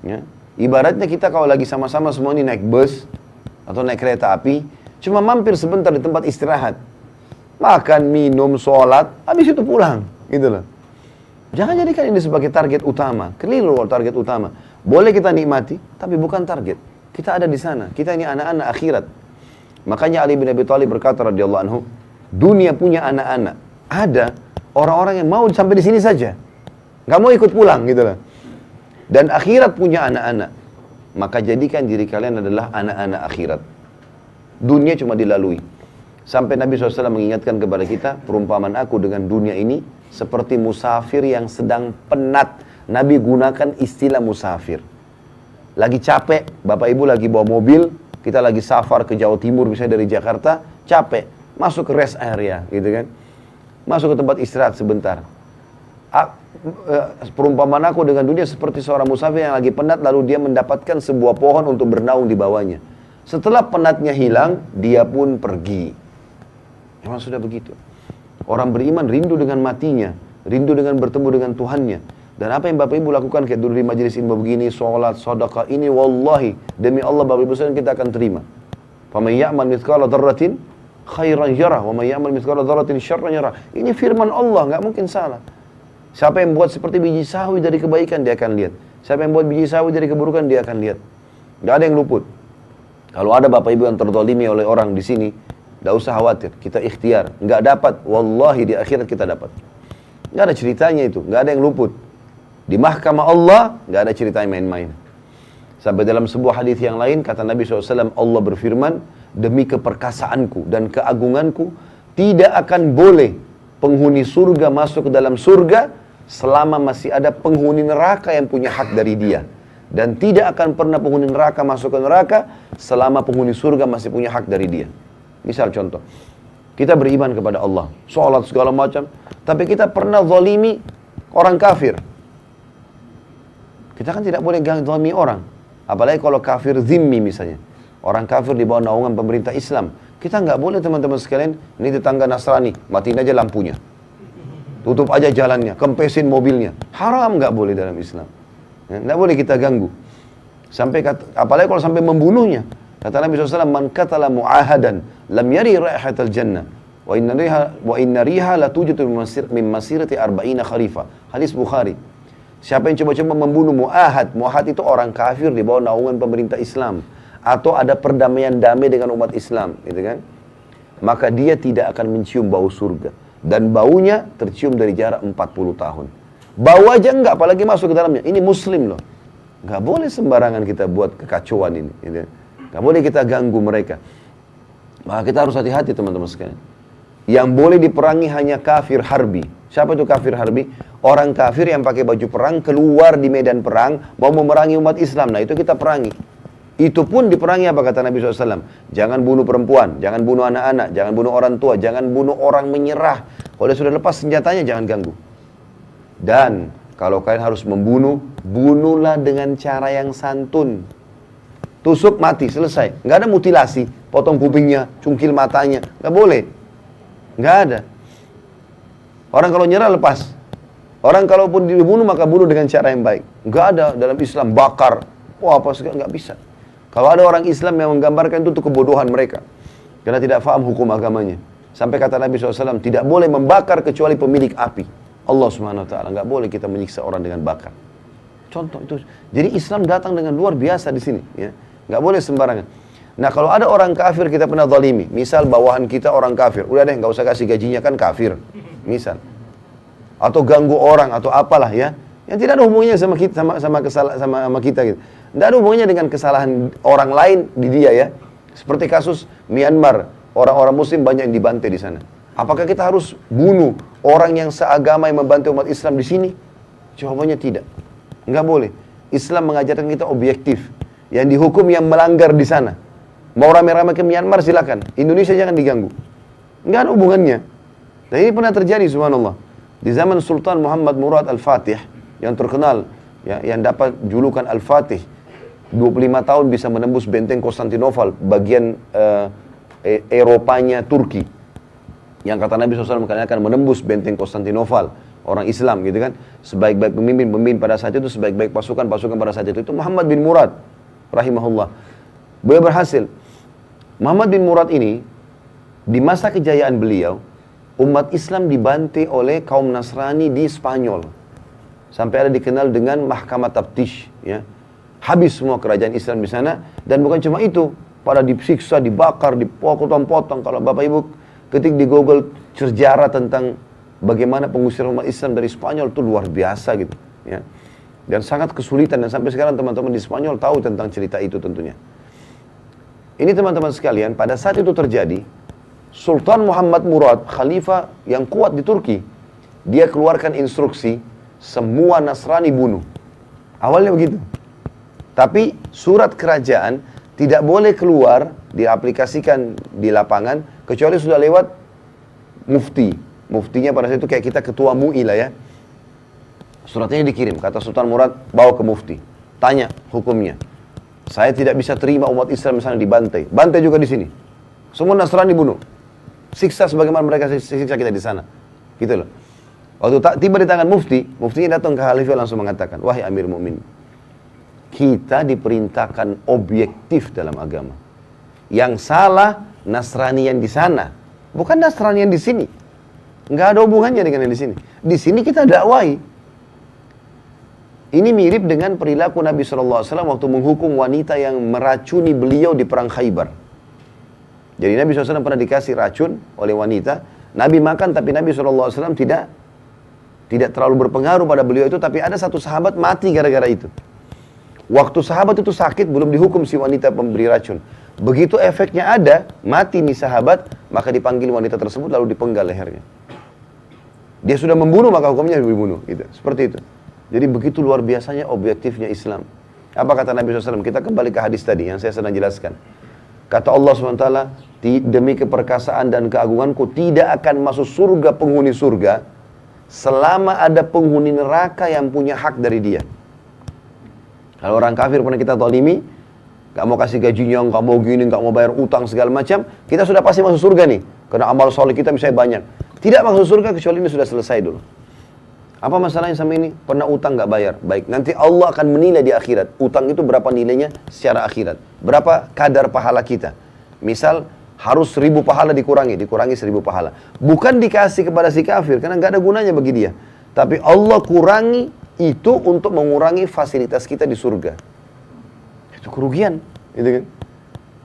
Ya. Ibaratnya kita kalau lagi sama-sama semua ini naik bus atau naik kereta api, cuma mampir sebentar di tempat istirahat. Makan, minum, sholat, habis itu pulang. Gitu loh. Jangan jadikan ini sebagai target utama. Keliru target utama. Boleh kita nikmati, tapi bukan target. Kita ada di sana. Kita ini anak-anak akhirat. Makanya Ali bin Abi Thalib berkata radhiyallahu anhu, dunia punya anak-anak. Ada orang-orang yang mau sampai di sini saja. Gak mau ikut pulang gitu loh. Dan akhirat punya anak-anak. Maka jadikan diri kalian adalah anak-anak akhirat. Dunia cuma dilalui. Sampai Nabi SAW mengingatkan kepada kita, perumpamaan aku dengan dunia ini seperti musafir yang sedang penat. Nabi gunakan istilah musafir. Lagi capek, bapak ibu lagi bawa mobil, kita lagi safar ke Jawa Timur, misalnya dari Jakarta, capek, masuk ke rest area, gitu kan. Masuk ke tempat istirahat sebentar. Perumpamaan aku dengan dunia seperti seorang musafir yang lagi penat, lalu dia mendapatkan sebuah pohon untuk bernaung di bawahnya. Setelah penatnya hilang, dia pun pergi. Memang sudah begitu. Orang beriman rindu dengan matinya, rindu dengan bertemu dengan Tuhannya. Dan apa yang Bapak Ibu lakukan kayak dulu di majelis ilmu begini, sholat, sedekah, ini wallahi, demi Allah Bapak Ibu sekalian kita akan terima. Faman ya'mal mithqala dzarratin khairan yarah, wa may ya'mal mithqala dzarratin syarran yarah. Ini firman Allah, enggak mungkin salah. Siapa yang buat seperti biji sawi dari kebaikan, dia akan lihat. Siapa yang buat biji sawi dari keburukan, dia akan lihat. Enggak ada yang luput. Kalau ada Bapak Ibu yang terzalimi oleh orang di sini, enggak usah khawatir, kita ikhtiar. Enggak dapat, wallahi di akhirat kita dapat. Enggak ada ceritanya itu, enggak ada yang luput. Di mahkamah Allah, enggak ada ceritanya main-main. Sampai dalam sebuah hadis yang lain, kata Nabi SAW, Allah berfirman, demi keperkasaanku dan keagunganku, tidak akan boleh penghuni surga masuk ke dalam surga selama masih ada penghuni neraka yang punya hak dari dia. Dan tidak akan pernah penghuni neraka masuk ke neraka selama penghuni surga masih punya hak dari dia. Misal contoh, kita beriman kepada Allah, sholat segala macam, tapi kita pernah zalimi orang kafir. Kita kan tidak boleh zalimi orang. Apalagi kalau kafir zimmi misalnya. Orang kafir di bawah naungan pemerintah Islam. Kita nggak boleh teman-teman sekalian, ini tetangga Nasrani, matiin aja lampunya. Tutup aja jalannya, kempesin mobilnya. Haram nggak boleh dalam Islam. Nggak boleh kita ganggu. Apalagi kalau sampai membunuhnya. Kata Nabi SAW, man qatala mu'ahadan lam yari raihatal jannah wa inna riha la tujitu min masirati arba'ina kharifa. Hadis Bukhari. Siapa yang coba-coba membunuh mu'ahad itu orang kafir di bawah naungan pemerintah Islam, atau ada perdamaian damai dengan umat Islam, gitu kan? Maka dia tidak akan mencium bau surga, dan baunya tercium dari jarak 40 tahun. Bau aja enggak, apalagi masuk ke dalamnya. Ini muslim loh. Enggak boleh sembarangan kita buat kekacauan ini, gitu. Enggak boleh kita ganggu mereka. Maka kita harus hati-hati teman-teman sekalian. Yang boleh diperangi hanya kafir harbi. Siapa itu kafir harbi? Orang kafir yang pakai baju perang keluar di medan perang mau memerangi umat Islam. Nah itu kita perangi. Itu pun diperangi apa kata Nabi SAW? Jangan bunuh perempuan, jangan bunuh anak-anak, jangan bunuh orang tua, jangan bunuh orang menyerah. Kalau dia sudah lepas senjatanya jangan ganggu. Dan kalau kalian harus membunuh, bunuhlah dengan cara yang santun. Tusuk mati, selesai. Nggak ada mutilasi, potong kupingnya, cungkil matanya. Nggak boleh. Nggak ada. Orang kalau nyerah lepas. Orang kalaupun dibunuh maka bunuh dengan cara yang baik. Nggak ada dalam Islam bakar. Wah apa segala, nggak bisa. Kalau ada orang Islam yang menggambarkan itu kebodohan mereka. Karena tidak faham hukum agamanya. Sampai kata Nabi SAW, tidak boleh membakar kecuali pemilik api. Allah SWT, nggak boleh kita menyiksa orang dengan bakar. Contoh itu. Jadi Islam datang dengan luar biasa di sini. Ya. Nggak boleh sembarangan. Nah kalau ada orang kafir kita pernah zalimi. Misal bawahan kita orang kafir. Udah deh nggak usah kasih gajinya kan kafir. Misal. Atau ganggu orang atau apalah ya. Yang tidak ada hubungannya sama kita, sama kita gitu. Tidak ada hubungannya dengan kesalahan orang lain di dia ya. Seperti kasus Myanmar. Orang-orang muslim banyak yang dibantai di sana. Apakah kita harus bunuh orang yang seagama yang membantu umat Islam di sini? Jawabannya tidak. Enggak boleh. Islam mengajarkan kita objektif. Yang dihukum yang melanggar di sana. Mau rame-rame ke Myanmar silakan. Indonesia jangan diganggu. Enggak ada hubungannya. Dan ini pernah terjadi subhanallah. Di zaman Sultan Muhammad Murad Al-Fatih yang terkenal, ya, yang dapat julukan Al-Fatih. 25 tahun bisa menembus benteng Konstantinopel, bagian Eropanya Turki. Yang kata Nabi SAW akan menembus benteng Konstantinopel. Orang Islam gitu kan. Sebaik-baik pemimpin pada saat itu, sebaik-baik pasukan pada saat itu Muhammad bin Murad rahimahullah. Beliau berhasil. Muhammad bin Murad ini, di masa kejayaan beliau, umat Islam dibantai oleh kaum Nasrani di Spanyol. Sampai ada dikenal dengan Mahkamah Taftish. Ya. Habis semua kerajaan Islam di sana. Dan bukan cuma itu. Pada disiksa, dibakar, dipotong-potong. Kalau Bapak Ibu ketik di Google sejarah tentang bagaimana pengusiran umat Islam dari Spanyol itu luar biasa gitu. Ya. Dan sangat kesulitan. Dan sampai sekarang teman-teman di Spanyol tahu tentang cerita itu tentunya. Ini teman-teman sekalian, pada saat itu terjadi, Sultan Muhammad Murad, khalifah yang kuat di Turki, dia keluarkan instruksi, semua Nasrani bunuh. Awalnya begitu. Tapi surat kerajaan tidak boleh keluar, diaplikasikan di lapangan, kecuali sudah lewat mufti. Muftinya pada saat itu kayak kita ketua MUI lah ya. Suratnya dikirim, kata Sultan Murad, bawa ke mufti. Tanya hukumnya. Saya tidak bisa terima umat Islam misalnya dibantai. Bantai juga di sini. Semua Nasrani bunuh. Siksa sebagaimana mereka siksa kita di sana. Gitu loh. Waktu tiba di tangan mufti, muftinya datang ke khalifah langsung mengatakan, wahai Amir Mu'min, kita diperintahkan objektif dalam agama. Yang salah Nasrani yang di sana, bukan Nasrani yang di sini. Nggak ada hubungannya dengan yang di sini. Di sini kita dakwai. Ini mirip dengan perilaku Nabi SAW waktu menghukum wanita yang meracuni beliau di perang Khaybar. Jadi Nabi SAW pernah dikasih racun oleh wanita. Nabi makan tapi Nabi SAW tidak terlalu berpengaruh pada beliau itu. Tapi ada satu sahabat mati gara-gara itu. Waktu sahabat itu sakit, belum dihukum si wanita pemberi racun. Begitu efeknya ada, mati nih sahabat, maka dipanggil wanita tersebut lalu dipenggal lehernya. Dia sudah membunuh, maka hukumnya dibunuh. Gitu. Seperti itu. Jadi begitu luar biasanya objektifnya Islam. Apa kata Nabi SAW? Kita kembali ke hadis tadi yang saya sedang jelaskan. Kata Allah SWT, demi keperkasaan dan keagunganku tidak akan masuk surga penghuni surga selama ada penghuni neraka yang punya hak dari dia. Kalau orang kafir pernah kita zalimi, gak mau kasih gajinya, gak mau gini, gak mau bayar utang segala macam, kita sudah pasti masuk surga nih. Karena amal soleh kita misalnya banyak. Tidak masuk surga kecuali ini sudah selesai dulu. Apa masalahnya sama ini? Pernah utang gak bayar. Baik, nanti Allah akan menilai di akhirat. Utang itu berapa nilainya secara akhirat. Berapa kadar pahala kita. Misal harus 1000 pahala dikurangi 1000 pahala. Bukan dikasih kepada si kafir, karena gak ada gunanya bagi dia. Tapi Allah kurangi itu untuk mengurangi fasilitas kita di surga. Itu kerugian. Gitu kan?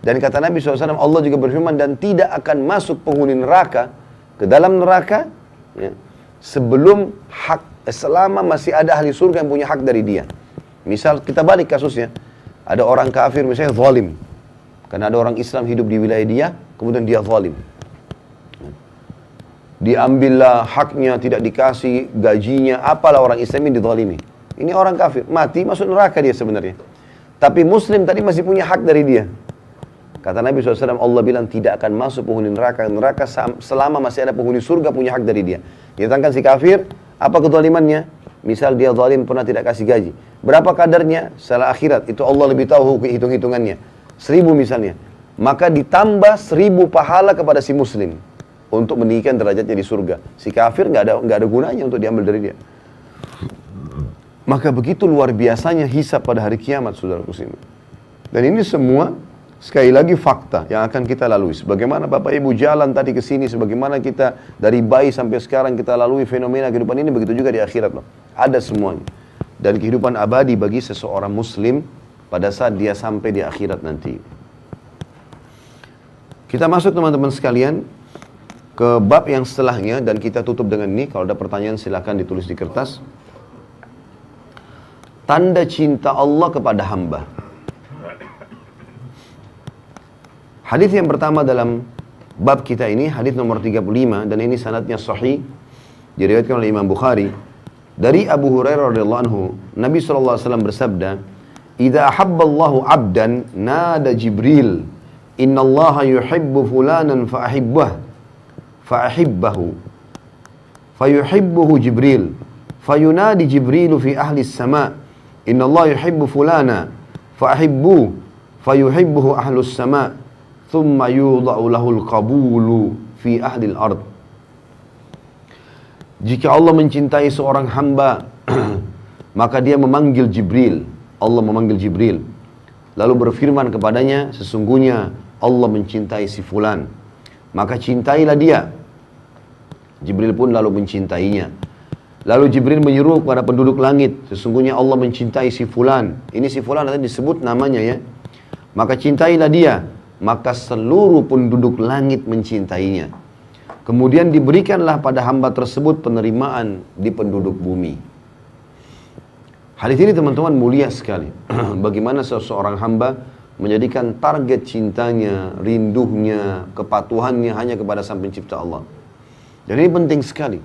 Dan kata Nabi SAW, Allah juga berfirman, dan tidak akan masuk penghuni neraka ke dalam neraka ya, sebelum selama masih ada ahli surga yang punya hak dari dia. Misal kita balik kasusnya, ada orang kafir misalnya zalim, karena ada orang Islam hidup di wilayah dia, kemudian dia zalim. Diambillah haknya, tidak dikasih gajinya, apalah orang Islam ini dizalimi. Ini orang kafir, mati masuk neraka dia sebenarnya. Tapi Muslim tadi masih punya hak dari dia. Kata Nabi SAW, Allah bilang tidak akan masuk penghuni neraka selama masih ada penghuni surga punya hak dari dia. Ditangkan si kafir, apa kezalimannya? Misal dia zalim pernah tidak kasih gaji. Berapa kadarnya? Setelah akhirat, itu Allah lebih tahu hitung-hitungannya. 1000 misalnya. Maka ditambah 1000 pahala kepada si Muslim untuk meninggikan derajatnya di surga. Si kafir nggak ada gunanya untuk diambil dari dia. Maka begitu luar biasanya hisab pada hari kiamat, saudaraku sekalian. Dan ini semua sekali lagi fakta yang akan kita lalui. Sebagaimana Bapak Ibu jalan tadi ke sini, sebagaimana kita dari bayi sampai sekarang kita lalui fenomena kehidupan ini, begitu juga di akhirat loh. Ada semuanya. Dan kehidupan abadi bagi seseorang Muslim pada saat dia sampai di akhirat nanti. Kita masuk teman-teman sekalian ke bab yang setelahnya dan kita tutup dengan ini. Kalau ada pertanyaan silakan ditulis di kertas. Tanda cinta Allah kepada hamba. Hadis yang pertama dalam bab kita ini, hadis nomor 35, dan ini sanadnya sahih, diriwayatkan oleh Imam Bukhari. Dari Abu Hurairah radhiyallahu anhu, Nabi SAW bersabda, "Idza ahabballahu 'abdan nada Jibril, innallaha yuhibbu fulanan fa'ahibbahu. Fayuhibbuhu Jibril, fayunadi Jibrilu fi ahli as-sama', innallaha yuhibbu fulana fa'ahibbuhu, fayuhibbuhu ahlus sama'. Thumma yudha'u lahul qabulu fi ahlil ard." Jika Allah mencintai seorang hamba, maka dia memanggil Jibril. Allah memanggil Jibril. Lalu berfirman kepadanya, sesungguhnya Allah mencintai si fulan. Maka cintailah dia. Jibril pun lalu mencintainya. Lalu Jibril menyuruh kepada penduduk langit, sesungguhnya Allah mencintai si fulan. Ini si fulan nanti disebut namanya ya. Maka cintailah dia. Maka seluruh penduduk langit mencintainya. Kemudian diberikanlah pada hamba tersebut penerimaan di penduduk bumi. Hadis ini teman-teman mulia sekali. Bagaimana seseorang hamba menjadikan target cintanya, rindunya, kepatuhannya hanya kepada Sang Pencipta Allah. Jadi ini penting sekali.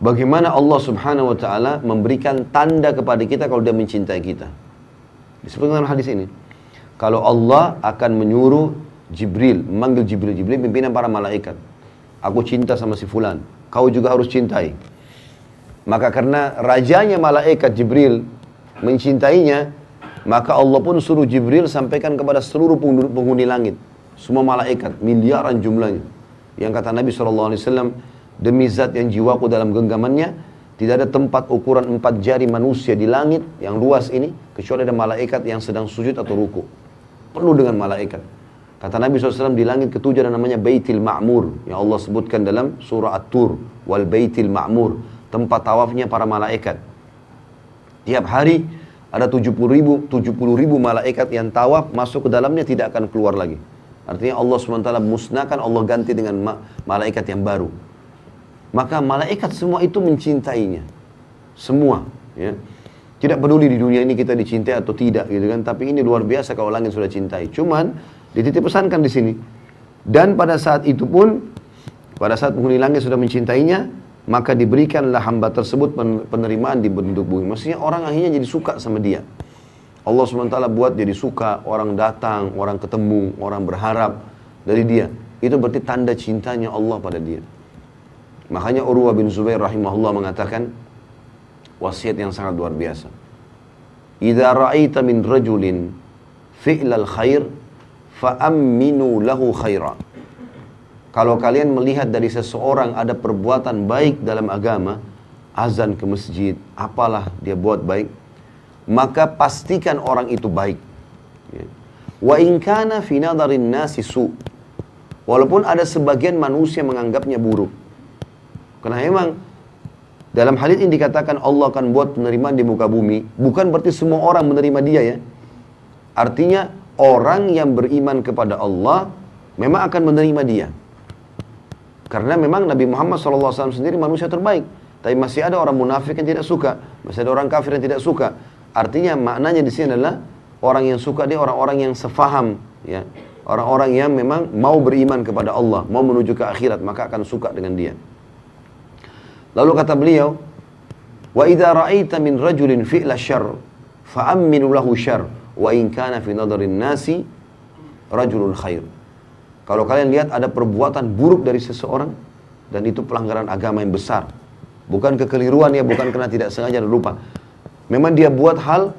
Bagaimana Allah Subhanahu wa taala memberikan tanda kepada kita kalau dia mencintai kita. Disebutkan dalam hadis ini. Kalau Allah akan menyuruh Jibril, memanggil Jibril pimpinan para malaikat. Aku cinta sama si fulan, kau juga harus cintai. Maka karena rajanya malaikat Jibril mencintainya, maka Allah pun suruh Jibril sampaikan kepada seluruh penghuni langit. Semua malaikat, miliaran jumlahnya. Yang kata Nabi SAW, demi zat yang jiwaku dalam genggamannya, tidak ada tempat ukuran 4 jari manusia di langit yang luas ini, kecuali ada malaikat yang sedang sujud atau ruku. Penuh dengan malaikat. Kata Nabi SAW, di langit ketujuh ada namanya Baitil Ma'mur, yang Allah sebutkan dalam surah At-Tur, wal Baitil Ma'mur, tempat tawafnya para malaikat. Tiap hari ada 70 ribu malaikat yang tawaf, masuk ke dalamnya tidak akan keluar lagi. Artinya Allah SWT musnahkan, Allah ganti dengan malaikat yang baru. Maka malaikat semua itu mencintainya. Semua. Ya. Tidak peduli di dunia ini kita dicintai atau tidak gitu kan. Tapi ini luar biasa kalau langit sudah cintai. Cuman dititip pesankan di sini. Dan pada saat itu pun, pada saat penghuni langit sudah mencintainya, maka diberikanlah hamba tersebut penerimaan di bentuk bumi. Maksudnya orang akhirnya jadi suka sama dia. Allah SWT buat jadi suka, orang datang, orang ketemu, orang berharap dari dia. Itu berarti tanda cintanya Allah pada dia. Makanya Urwah bin Zubair rahimahullah mengatakan wasiat yang sangat luar biasa. Idza ra'aita min rajulin fi'lal khair fa'amminu lahu khaira. Kalau kalian melihat dari seseorang ada perbuatan baik dalam agama, azan ke masjid, apalah dia buat baik, maka pastikan orang itu baik. Wa in kana fi nadarin nasi su. Walaupun ada sebagian manusia menganggapnya buruk. Karena memang dalam hadis ini dikatakan Allah akan buat penerimaan di muka bumi, bukan berarti semua orang menerima dia ya. Artinya orang yang beriman kepada Allah memang akan menerima dia. Karena memang Nabi Muhammad SAW sendiri manusia terbaik. Tapi masih ada orang munafik yang tidak suka. Masih ada orang kafir yang tidak suka. Artinya maknanya di sini adalah orang yang suka dia orang-orang yang sefaham. Ya. Orang-orang yang memang mau beriman kepada Allah. Mau menuju ke akhirat. Maka akan suka dengan dia. Lalu kata beliau, wa idza ra'aita min rajulin fi'la syarr fa'amminu lahu syarr wa in kana fi nadarin nasi rajulun khair. Kalau kalian lihat ada perbuatan buruk dari seseorang dan itu pelanggaran agama yang besar, bukan kekeliruan ya, bukan karena tidak sengaja dan lupa. Memang dia buat hal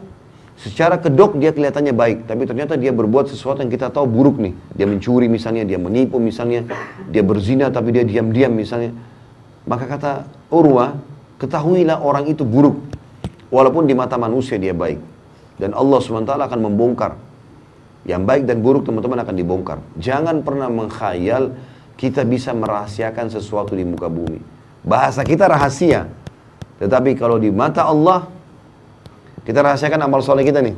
secara kedok dia kelihatannya baik, tapi ternyata dia berbuat sesuatu yang kita tahu buruk nih. Dia mencuri misalnya, dia menipu misalnya, dia berzina tapi dia diam-diam misalnya. Maka kata Urwah, ketahuilah orang itu buruk, walaupun di mata manusia dia baik. Dan Allah SWT akan membongkar. Yang baik dan buruk teman-teman akan dibongkar. Jangan pernah mengkhayal kita bisa merahasiakan sesuatu di muka bumi. Bahasa kita rahasia. Tetapi kalau di mata Allah, kita rahasiakan amal soleh kita nih.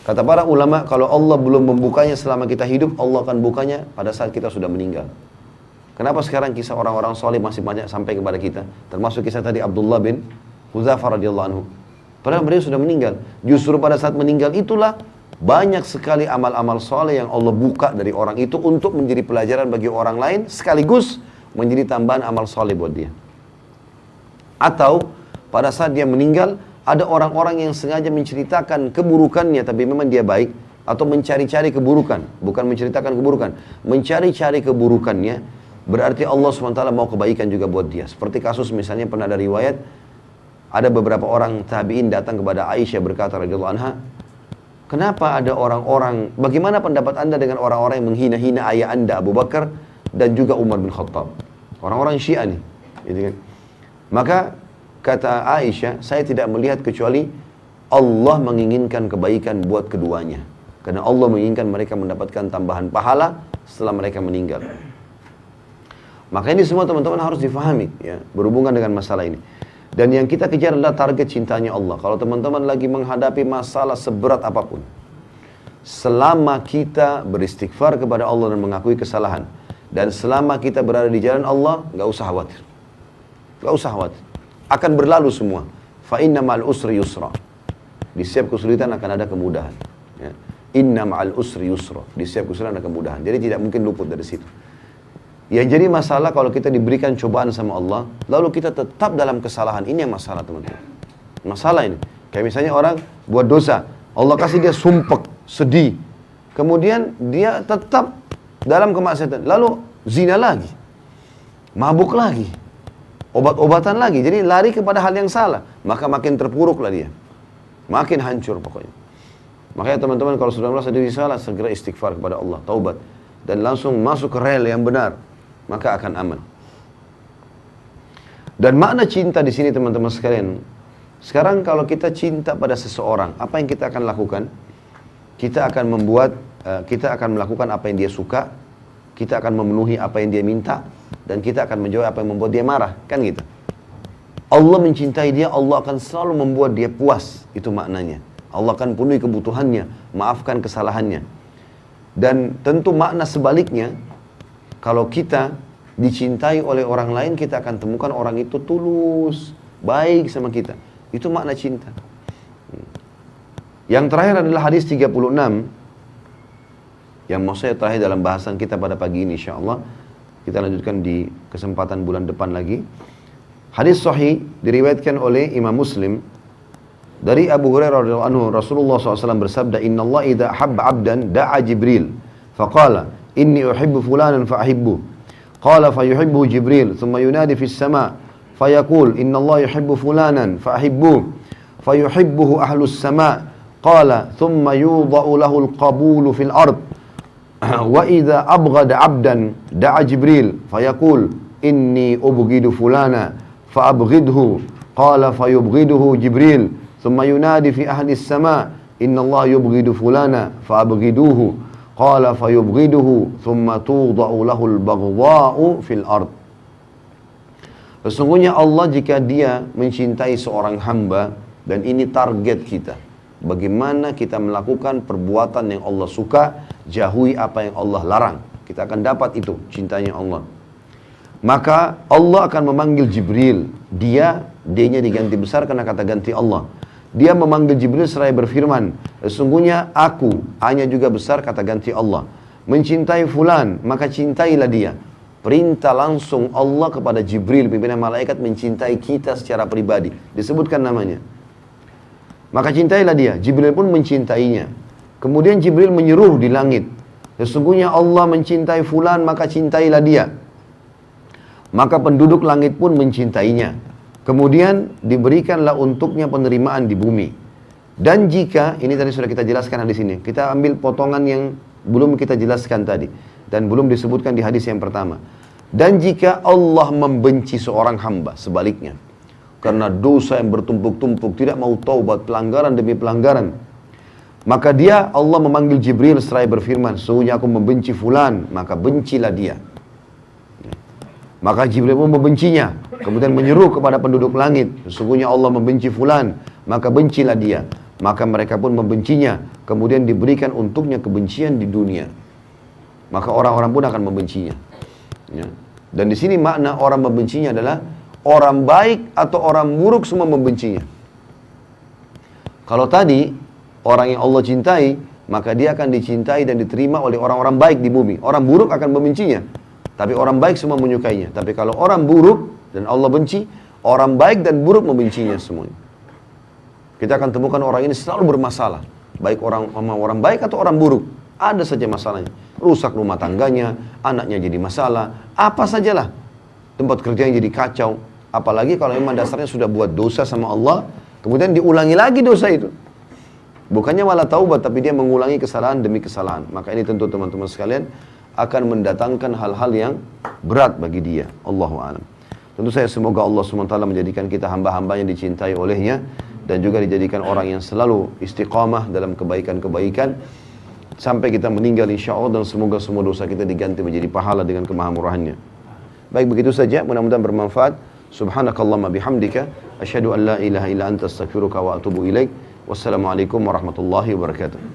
Kata para ulama, kalau Allah belum membukanya selama kita hidup, Allah akan bukanya pada saat kita sudah meninggal. Kenapa sekarang kisah orang-orang soleh masih banyak sampai kepada kita? Termasuk kisah tadi Abdullah bin Hudzafah radhiyallahu anhu. Padahal beliau sudah meninggal. Justru pada saat meninggal itulah banyak sekali amal-amal soleh yang Allah buka dari orang itu untuk menjadi pelajaran bagi orang lain, sekaligus menjadi tambahan amal soleh buat dia. Atau pada saat dia meninggal, ada orang-orang yang sengaja menceritakan keburukannya, tapi memang dia baik, atau mencari-cari keburukan, bukan menceritakan keburukan, mencari-cari keburukannya, berarti Allah SWT mau kebaikan juga buat dia. Seperti kasus misalnya pernah ada riwayat, ada beberapa orang tabi'in datang kepada Aisyah berkata radhiyallahu anha, kenapa ada orang-orang, bagaimana pendapat anda dengan orang-orang yang menghina-hina ayah anda Abu Bakar dan juga Umar bin Khattab? Orang-orang Syiah nih. Gitu kan. Maka kata Aisyah, saya tidak melihat kecuali Allah menginginkan kebaikan buat keduanya. Karena Allah menginginkan mereka mendapatkan tambahan pahala setelah mereka meninggal. Maka ini semua teman-teman harus difahami ya, berhubungan dengan masalah ini. Dan yang kita kejar adalah target cintanya Allah. Kalau teman-teman lagi menghadapi masalah seberat apapun, selama kita beristighfar kepada Allah dan mengakui kesalahan, dan selama kita berada di jalan Allah, gak usah khawatir. Gak usah khawatir. Akan berlalu semua. Fa inna ma'al usri yusra. Di setiap kesulitan akan ada kemudahan. Ya. Inna ma'al usri yusra. Di setiap kesulitan ada kemudahan. Jadi tidak mungkin luput dari situ. Yang jadi masalah kalau kita diberikan cobaan sama Allah, lalu kita tetap dalam kesalahan. Ini yang masalah teman-teman. Masalah ini. Kayak misalnya orang buat dosa. Allah kasih dia sumpek, sedih. Kemudian dia tetap dalam kemaksiatan. Lalu zina lagi. Mabuk lagi. Obat-obatan lagi. Jadi lari kepada hal yang salah. Maka makin terpuruklah dia. Makin hancur pokoknya. Makanya teman-teman kalau sudah merasa diri salah, segera istighfar kepada Allah. Taubat. Dan langsung masuk ke rel yang benar. Maka akan aman. Dan makna cinta di sini teman-teman sekalian. Sekarang kalau kita cinta pada seseorang, apa yang kita akan lakukan? Kita akan melakukan apa yang dia suka, kita akan memenuhi apa yang dia minta, dan kita akan menjauhi apa yang membuat dia marah, kan gitu. Allah mencintai dia, Allah akan selalu membuat dia puas, itu maknanya. Allah akan penuhi kebutuhannya, maafkan kesalahannya. Dan tentu makna sebaliknya, kalau kita dicintai oleh orang lain, kita akan temukan orang itu tulus, baik sama kita. Itu makna cinta. Yang terakhir adalah hadis 36 yang mau saya terakhir dalam bahasan kita pada pagi ini, insyaallah. Kita lanjutkan di kesempatan bulan depan lagi. Hadis sahih diriwayatkan oleh Imam Muslim dari Abu Hurairah radhiyallahu anhu, Rasulullah SAW bersabda, "Inna Allah idza habba 'abdan da'a Jibril, faqala inni uhibbu fulanan fa ahibbu." Qala fayuhibbu Jibril, thumma yunadi fis sama' fayaqul inna Allah yuhibbu fulanan fa ahibbu. Fayuhibbuhu ahlus sama'. Qala thumma yudha'u lahu al-qabulu fil ard. Wa idza abghada 'abdan da'a Jibril fayaqul inni ubghidu fulana fa abghidhu. Qala fayubghiduhu Jibril, thumma yunadi fi ahli as-sama' inna Allah yubghidu fulana fa abghiduhu. Qala fayubghiduhu thumma tudha'u lahu al-baghdha'u fil ard. Sesungguhnya Allah jika dia mencintai seorang hamba, dan ini target kita, bagaimana kita melakukan perbuatan yang Allah suka, jauhi apa yang Allah larang, kita akan dapat itu cintanya Allah. Maka Allah akan memanggil Jibril. D-nya diganti besar karena kata ganti Allah. Dia memanggil Jibril seraya berfirman, sesungguhnya aku, A-nya juga besar kata ganti Allah, mencintai fulan, maka cintailah dia. Perintah langsung Allah kepada Jibril, pimpinan malaikat, mencintai kita secara pribadi. Disebutkan namanya. Maka cintailah dia. Jibril pun mencintainya. Kemudian Jibril menyeru di langit, sesungguhnya Allah mencintai fulan, maka cintailah dia. Maka penduduk langit pun mencintainya. Kemudian diberikanlah untuknya penerimaan di bumi. Dan jika, ini tadi sudah kita jelaskan di sini, kita ambil potongan yang belum kita jelaskan tadi dan belum disebutkan di hadis yang pertama. Dan jika Allah membenci seorang hamba, sebaliknya, karena dosa yang bertumpuk-tumpuk, tidak mau taubat, pelanggaran demi pelanggaran, maka Allah memanggil Jibril seraya berfirman, sesungguhnya aku membenci fulan, maka bencilah dia. Maka Jibril pun membencinya, kemudian menyeru kepada penduduk langit, sesungguhnya Allah membenci fulan, maka bencilah dia. Maka mereka pun membencinya, kemudian diberikan untuknya kebencian di dunia. Maka orang-orang pun akan membencinya. Ya. Dan di sini makna orang membencinya adalah orang baik atau orang buruk semua membencinya. Kalau tadi orang yang Allah cintai, maka dia akan dicintai dan diterima oleh orang-orang baik di bumi. Orang buruk akan membencinya, tapi orang baik semua menyukainya. Tapi kalau orang buruk dan Allah benci, orang baik dan buruk membencinya semuanya. Kita akan temukan orang ini selalu bermasalah, baik orang baik atau orang buruk, ada saja masalahnya. Rusak rumah tangganya, anaknya jadi masalah, apa sajalah. Tempat kerjanya jadi kacau. Apalagi kalau memang dasarnya sudah buat dosa sama Allah, kemudian diulangi lagi dosa itu. Bukannya malah taubat, tapi dia mengulangi kesalahan demi kesalahan. Maka ini tentu teman-teman sekalian akan mendatangkan hal-hal yang berat bagi dia. Allahu a'lam. Tentu saya semoga Allah SWT menjadikan kita hamba-hambanya dicintai olehnya, dan juga dijadikan orang yang selalu istiqamah dalam kebaikan-kebaikan sampai kita meninggal insyaallah, dan semoga semua dosa kita diganti menjadi pahala dengan kemahamurahannya. Baik, begitu saja, mudah-mudahan bermanfaat. Subhanakallahumma bihamdika asyhadu an la ilaha illa anta astaghfiruka wa atubu ilaik. Wassalamualaikum warahmatullahi wabarakatuh.